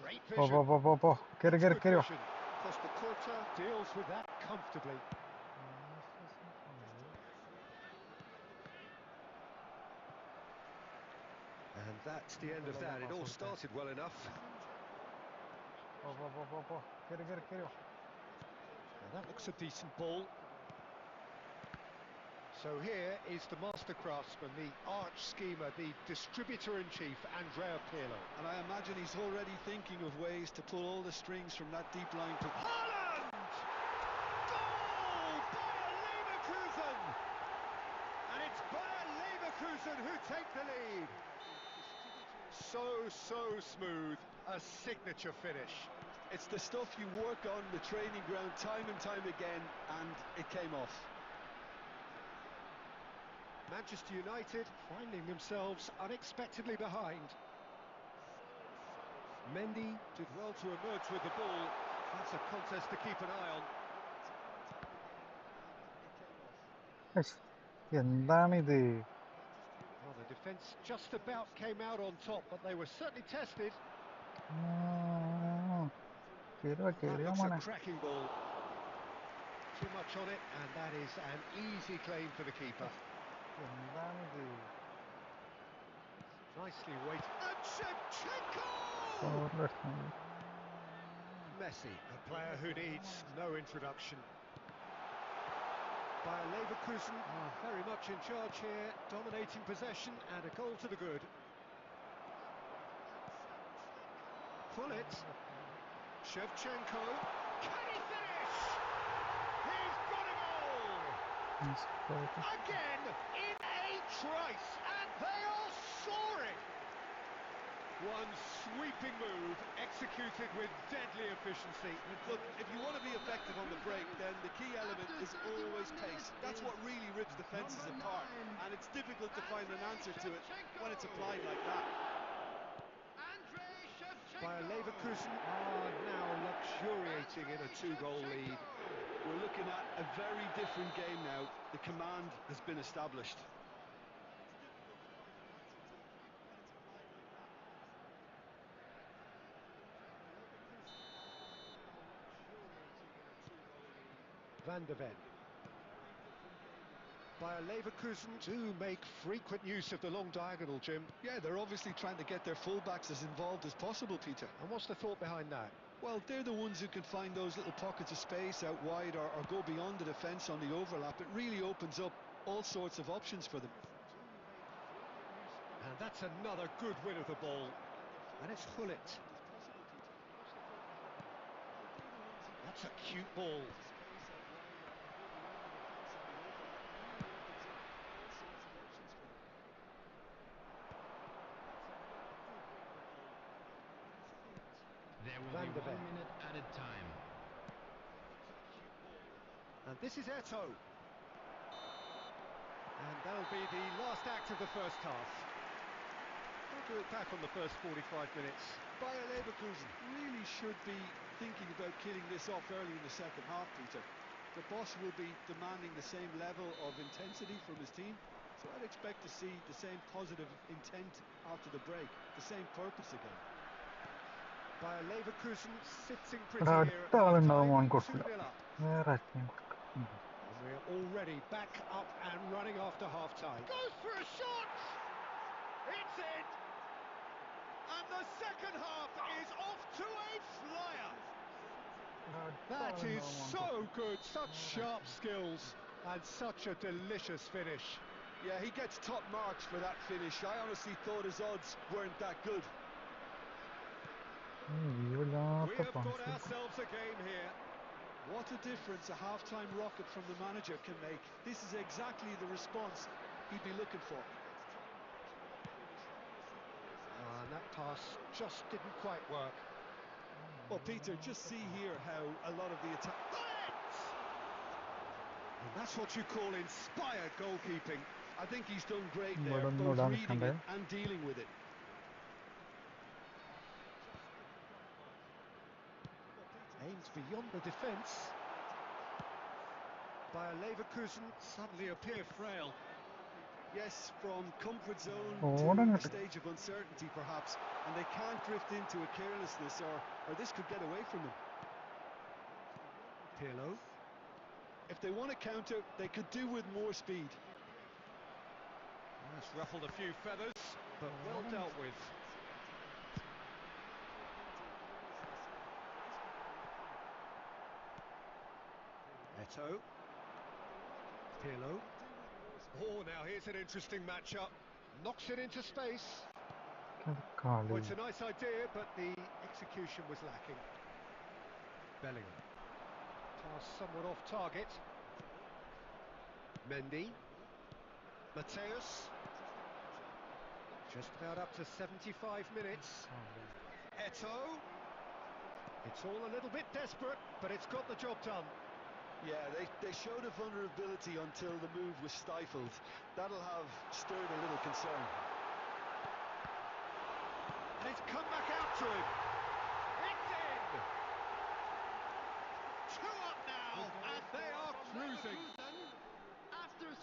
Great പോ vision. പോ പോ പോ കയറി That's കയറി good കയറിയോ. vision. Costa Curta deals with that comfortably. And that's the end of that. It all started well enough. പോ കയറിയോ. Now that looks a decent ball. So here is the master craftsman, the arch schemer, the distributor-in-chief, Andrea Pirlo. And I imagine he's already thinking of ways to pull all the strings from that deep line to... Haaland! Goal! Bayer Leverkusen! And it's Bayer Leverkusen who take the lead. So smooth, a signature finish. It's the stuff you work on the training ground time and time again, and it came off. Manchester United finding themselves unexpectedly behind. Mendy did well to emerge with the ball. That's a contest to keep an eye on. എന്താണിത്? Well, the defence just about came out on top, but they were certainly tested. That കേറിയോ looks മോനെ. a cracking ball. too much on it, and that is an easy claim for the keeper. എന്താണിത്? Nicely weighted. And Shevchenko! പവറിൽ അടിച്ചാൽ മതി. Messi, a player who needs no introduction. Bayer Leverkusen are very much in charge here, dominating possession and a goal to the good. Pull it. Shevchenko. Can he finish? He's got a goal! Yes, correct. Again in a trice, and they are soaring! One sweeping move, executed with deadly efficiency. Look, if you want to be effective on the break, then the key element is always pace. That's what really rips defences apart, and it's difficult to find an answer to it when it's applied like that. Bayer Leverkusen are now luxuriating in a 2-goal lead. We're looking at a very different game now. The command has been established. Van der Ven. Bayer Leverkusen do make frequent use of the long diagonal, Jim. Yeah, they're obviously trying to get their fullbacks as involved as possible, Peter. And what's the thought behind that? Well, they're the ones who can find those little pockets of space out wide or go beyond the defence on the overlap. It really opens up all sorts of options for them. And that's another good win of the ball. And it's Hullet. That's a cute ball. There will be 1 minute added time. And this is Eto'o. And that'll be the last act of the first half. We'll do it back on the first 45 minutes. Bayer Leverkusen really should be thinking about killing this off early in the second half, Peter. The boss will be demanding the same level of intensity from his team, so I'd expect to see the same positive intent after the break, the same purpose again. Bayer Leverkusen sitting pretty ഇവിടെ here അടുത്ത at ആളുണ്ടാവും ഓൻ half-time, കൊടുക്കില്ല. 2-0 up. വേറെ ആർക്കെയും കൊടുക്കാം. And we're already back up and running after half-time. Goes for a shot! It's in! And the second half is off to a flyer! ഇവിടെ അടുത്ത That is ആളുണ്ടാവും ഓൻ so കൊടുക്കില്ല. good, such sharp skills, and such a delicious finish. Yeah, he gets top marks for that finish. I honestly thought his odds weren't that good. We ഇവിടാത്ത have got pass ourselves a game here. What a difference a half-time rocket from the manager can make. This is exactly the response he'd be looking for. And that pass just didn't quite work. Well, Peter, just see here how a lot of the attack... And that's what you call inspired goalkeeping. I think he's done great there, ഇവിടെ ഒന്നും both ഇടാൻ reading നിൽക്കണ്ടേ. it and dealing with it. Aims beyond the defence. Bayer Leverkusen suddenly appear frail. Yes, from comfort zone Oh, to what a an- stage of uncertainty, perhaps, and they can't drift into a carelessness, or this could get away from them. Pirlo. If they want to counter, they could do with more speed. That's ruffled a few feathers, but well dealt with. Eto'o. Pirlo. Oh, now here's an interesting matchup. Knocks it into space. കളി. Oh, it's a nice idea, but the execution was lacking. Bellingham. Pass somewhat off target. Mendy. Mateus. Just about up to 75 minutes. Eto'o. It's all a little bit desperate, but it's got the job done. Yeah, they showed a vulnerability until the move was stifled. That'll have stirred a little concern. And it's come back out to him. It's in! 2 up now, and they are cruising.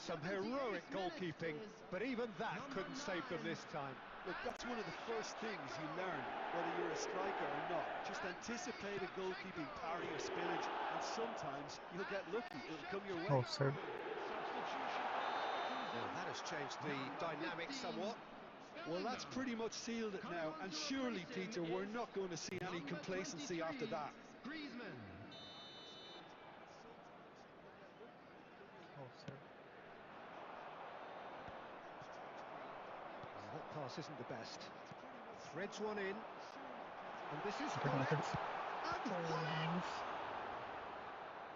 Some heroic goalkeeping, but even that couldn't save them this time. Look, that's one of the first things you learn, whether you're a striker or not. Just anticipate a goalkeeping parry or spillage and sometimes you'll get lucky. It'll come your way. Offside. Substitution for Leverkusen. Well, that has changed the dynamic somewhat. Well, that's pretty much sealed it now, and surely, Peter, we're not going to see any complacency after that. Griezmann. Offside. Well, that pass isn't the best. Threads one in, and this is Nothing, nothing.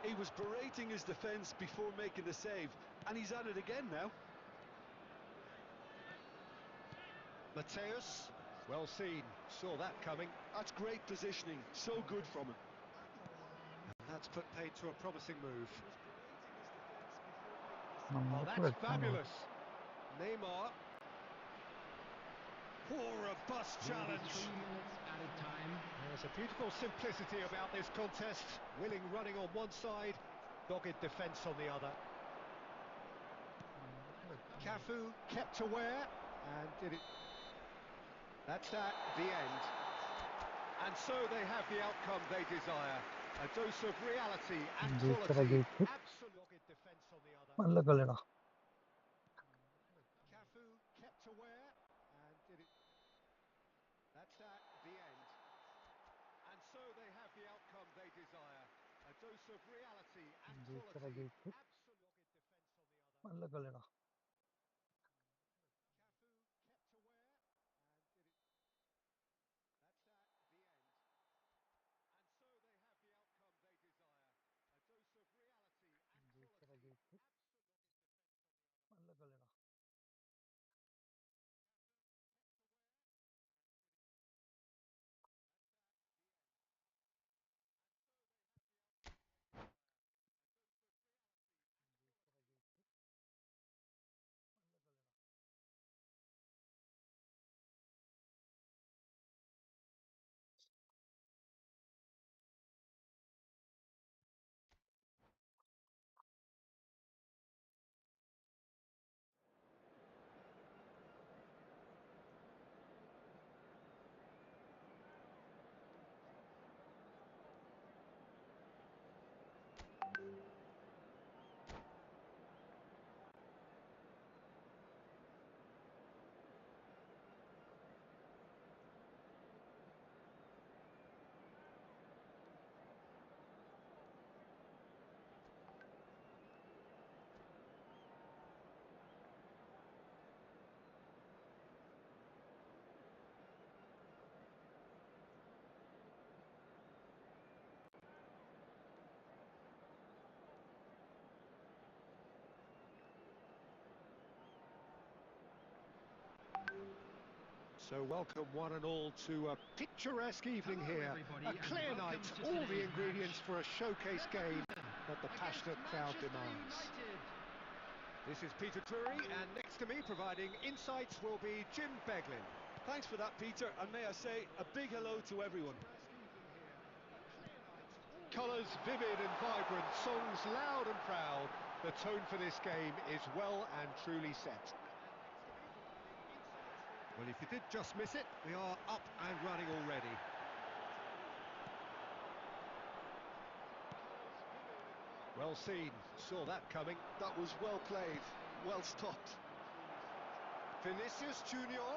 He was berating his defence before making the save, and he's at it again now. Mateus, well seen, saw that coming. That's great positioning, so good from him. And that's put paid to a promising move. Oh, നമ്മൾക്ക് that's വെക്കാനോ fabulous. Neymar. Poor robust challenge. 3 minutes added time. There's a beautiful simplicity about this contest. Willing running on one side, dogged defence on the other. Cafu kept aware and did it. That's that, the end. And so they have the outcome they desire. A dose of reality and ജയിച്ചടാ quality. ജയിച്ചു Absolute dogged defence on the other. നല്ല കളിടാ Cafu kept aware and did it. That's that, the end. And so they have the outcome they desire. A dose of reality and ജയിച്ചടാ quality. ജയിച്ചു Absolute dogged defence on the other. നല്ല കളിടാ Cafu kept aware and did it. That's that, the end. And so they have the outcome they desire. A dose of reality and ജയിച്ചടാ quality. ജയിച്ചു നല്ല കളിടാ So welcome one and all to a picturesque evening Hello, here. everybody, A and clear welcome night, to all the today's ingredients match. for a showcase game that the Against passionate crowd Manchester demands. United. This is Peter Drury, and next to me providing insights will be Jim Beglin. Thanks for that, Peter, and may I say a big hello to everyone. Colours vivid and vibrant, songs loud and proud. The tone for this game is well and truly set. Well, if you did just miss it, we are up and running already. Well seen, saw that coming. That was well played, well stopped. Vinicius Junior.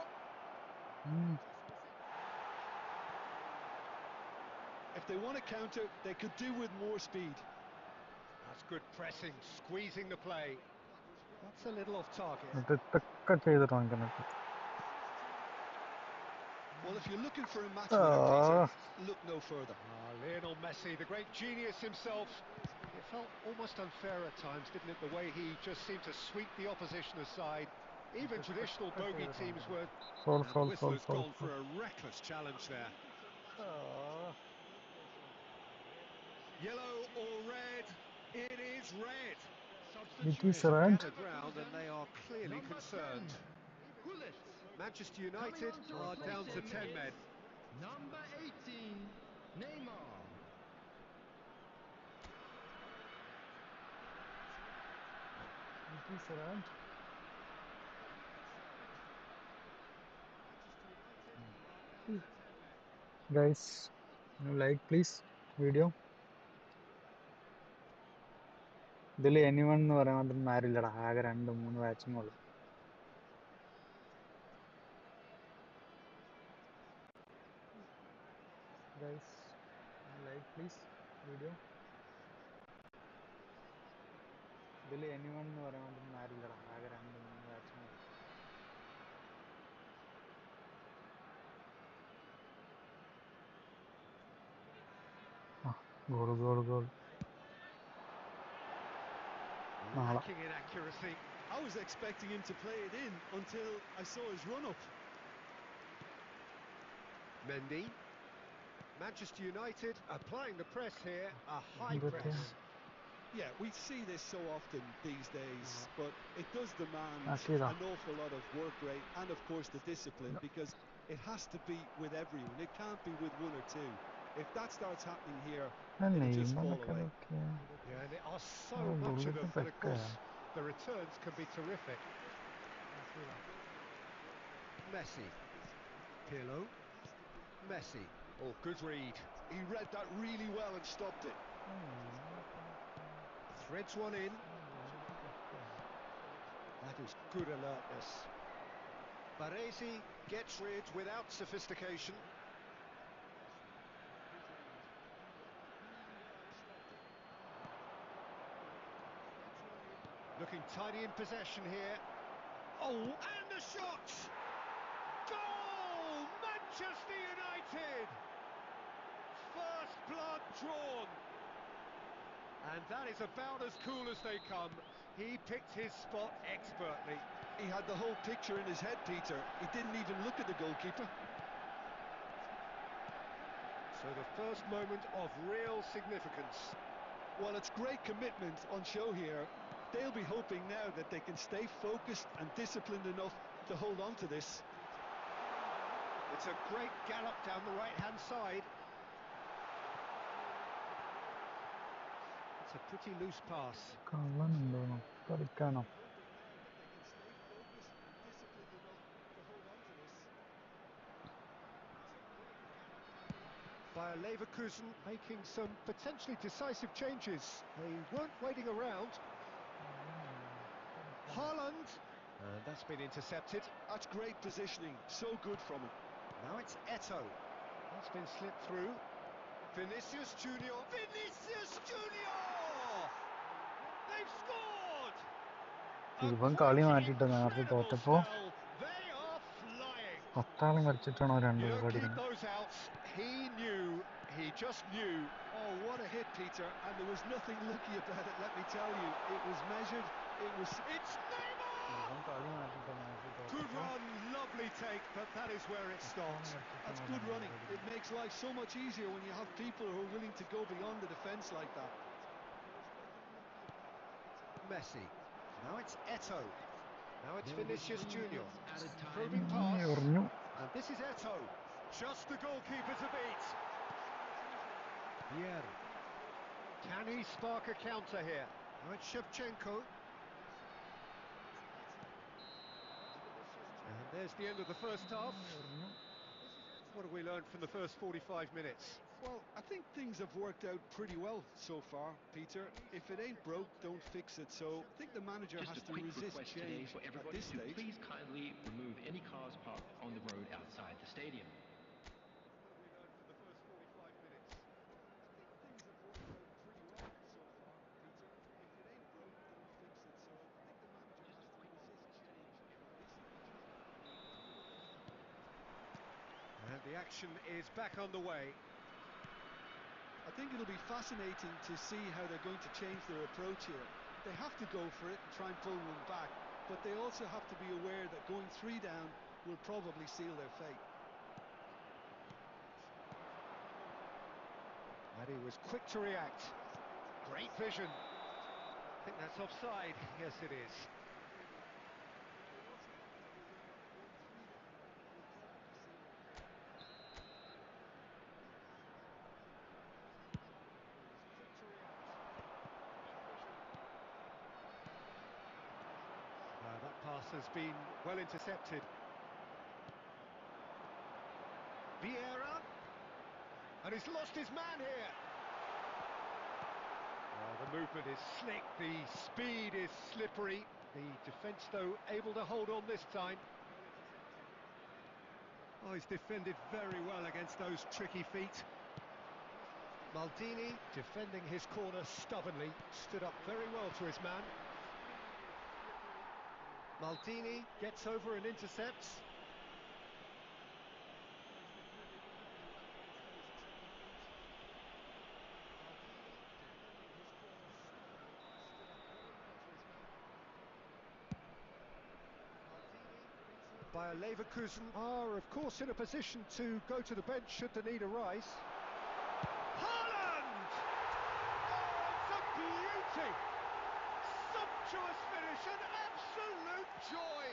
If they want to counter, they could do with more speed. That's good pressing, squeezing the play. That's a little off target. ഇതൊക്കെ ചെയ്തിട്ട് വാങ്ങിക്കുന്നത് Well, if you're looking for a match winner, Peter, look no further. Lionel Messi, the great genius himself. It felt almost unfair at times, didn't it, the way he just seemed to sweep the opposition aside. Even traditional bogey teams were... Foul, And the foul, whistle foul, has foul, gone for foul. a reckless challenge there. Yellow or red? It is red. It is There's a red. gather ground and they are clearly Number concerned. 10, Gullit. Manchester Coming United on to are replace down to him 10 is men. Number 18, Neymar. It is red. Guys, can you like please video? ഇതിൽ anyone എന്ന് പറയാൻ മാത്രം ആരില്ലടാ, ആകെ 2-3 batching ഉള്ളു. Guys, like please video. ഇതിൽ anyone എന്ന് പറയാൻ മാത്രം ആരില്ലടാ, ആകെ 2-3 ബാച്ചിങ് ഉള്ളു. Goal goal goal. Lacking in accuracy. I was expecting him to play it in until I saw his run-up. Mendy. Manchester United applying the press here, a high Good, press. Yeah, we see this so often these days, but it does demand Akira. an awful lot of work rate and, of course, the discipline, because it has to be with everyone. It can't be with one or two. If that starts happening here, it'll just fall away. Yeah, and there are so much of them, and of course, the returns can be terrific. Messi. Pirlo. Messi. Oh, good read. He read that really well and stopped it. Threads one in. That is good alertness. Baresi gets rid without sophistication. Looking tidy in possession here. Oh, and the shot! Goal! Manchester United! First blood drawn. And that is about as cool as they come. He picked his spot expertly. He had the whole picture in his head, Peter. He didn't even look at the goalkeeper. So the first moment of real significance. Well, it's great commitment on show here. They'll be hoping now that they can stay focused and disciplined enough to hold on to this. It's a great gallop down the right-hand side. It's a pretty loose pass. Bayer Leverkusen making some potentially decisive changes. They weren't waiting around. Haaland, and that's been intercepted. That's great positioning, so good from him. Now it's Eto'o. That's been slipped through. Vinicius Junior. Vinicius Junior! They've scored! ഇവൻ കളി മാറ്റിട്ട് നേരത്തെ Incredible തോറ്റപ്പോ spell. They are flying. പട്ടാളം വരച്ചിട്ടാണോ 2 You goal don't keep അടിക്കുന്നത്? those out. He knew. He just knew. Oh, what a hit, Peter. And there was nothing lucky about it, let me tell you. It was measured. It's Neymar! ഇവൻ കളി മാറ്റിട്ട് നേരത്തെ Good തോറ്റപ്പോ run, lovely take, but that is where it stopped. That's good running. It makes life so much easier when you have people who are willing to go beyond the defence like that. Messi. Now it's Eto'o. Now it's There will be Vinicius 3 Junior. minutes added time. Probing pass. എറിഞ്ഞു. And this is Eto'o. Just the goalkeeper to beat. Pierre. Can he spark a counter here? Now it's Shevchenko. And there's the end of the first half. What have we learned from the first 45 minutes? Well, I think things have worked out pretty well so far, Peter. If it ain't broke, don't fix it. So I think the manager Just has a to quick resist request change today for at everybody this to stage. please kindly remove any cars parked on the road outside the stadium. What have we learned from the first 45 minutes? I think things have worked out pretty well so far, Peter. If it ain't broke, don't fix it. So I think the manager has to resist change at this stage. And the action is back on the way. I think it'll be fascinating to see how they're going to change their approach here. They have to go for it and try and pull one back, but they also have to be aware that going 3 down will probably seal their fate. And he was quick to react. Great vision. I think that's offside. Yes, it is. That pass has been well intercepted. Vieira. And he's lost his man here. Well, the movement is slick, the speed is slippery. The defence, though, able to hold on this time. Oh, he's defended very well against those tricky feet. Maldini, defending his corner stubbornly, stood up very well to his man. Maldini gets over and intercepts. Bayer Leverkusen are, of course, in a position to go to the bench should the need arise. Haaland! Oh, it's a beauty! Sumptuous finish, an absolute joy!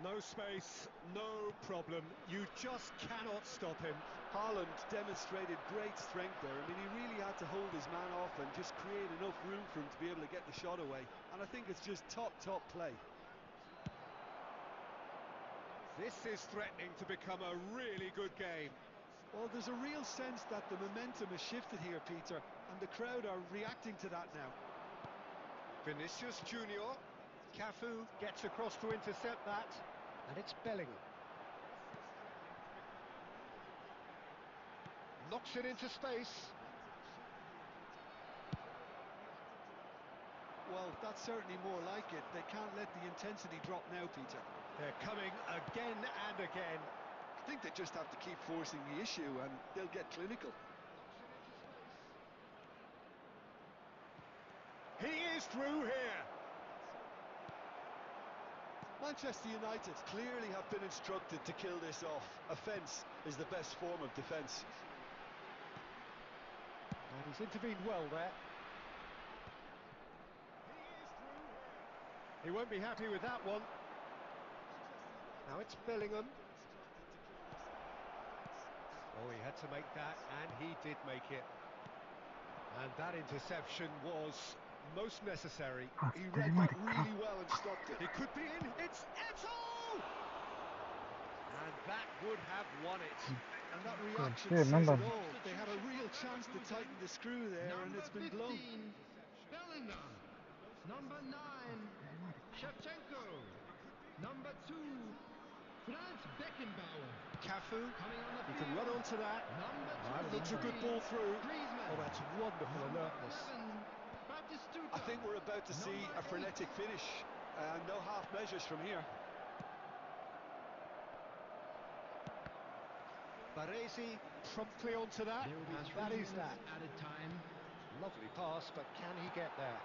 No space, no problem. You just cannot stop him. Haaland demonstrated great strength there. I mean, he really had to hold his man off and just create enough room for him to be able to get the shot away. And I think it's just top play. This is threatening to become a really good game. Well, there's a real sense that the momentum has shifted here, Peter, and the crowd are reacting to that now. Vinicius Junior. Cafu gets across to intercept that, and it's Bellingham. Knocks it into space. Well, that's certainly more like it. They can't let the intensity drop now, Peter. They're coming again and again. I think they just have to keep forcing the issue and they'll get clinical. He is through here. Manchester United clearly have been instructed to kill this off. Offence is the best form of defence. And he's intervened well there. He won't be happy with that one. Now it's Bellingham. Oh, he had to make that, and he did make it. And that interception was most necessary. He read that really well and stopped it. It could be in. It's Eto'o! And that would have won it. And that reaction Okay, says it remember. all. They had a real chance to tighten the screw there, and it's been blown. 15, Bellingham. Number 9, Shevchenko. Number 2, Franz Beckenbauer. Cafu, Coming on the he can field, run onto that. Number That looks a good 23, ball through. Griezmann. Oh, that's wonderful Number alertness. 11, Batistuta. I think we're about to see Number a frenetic 8. finish. No half measures from here. Baresi promptly onto that, There will be and 3 that is minutes that. added time. Lovely pass, but can he get there?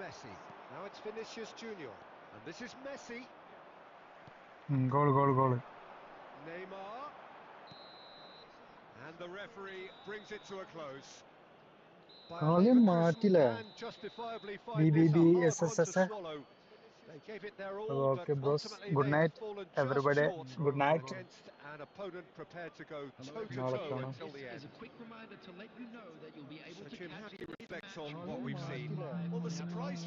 Messi. Now it's Vinicius Junior. And this is Messi. Goal. Neymar. And the referee brings it to a close. Bayer കളി Leverkusen മാറ്റില്ലേ can justifiably B find B this a B hard S one S to S swallow. They gave it their all, but okay bros ultimately good they have night fallen just everybody short good night against an opponent prepared to go Hello നാളെ toe-to-toe everybody. കാണാം until This the is end. a quick reminder to let you know that you'll be able So, to Jim, how catch do you today's reflect match on on what കളി we've Movistar seen? മാറ്റില്ലേ Live Well, on the the surprise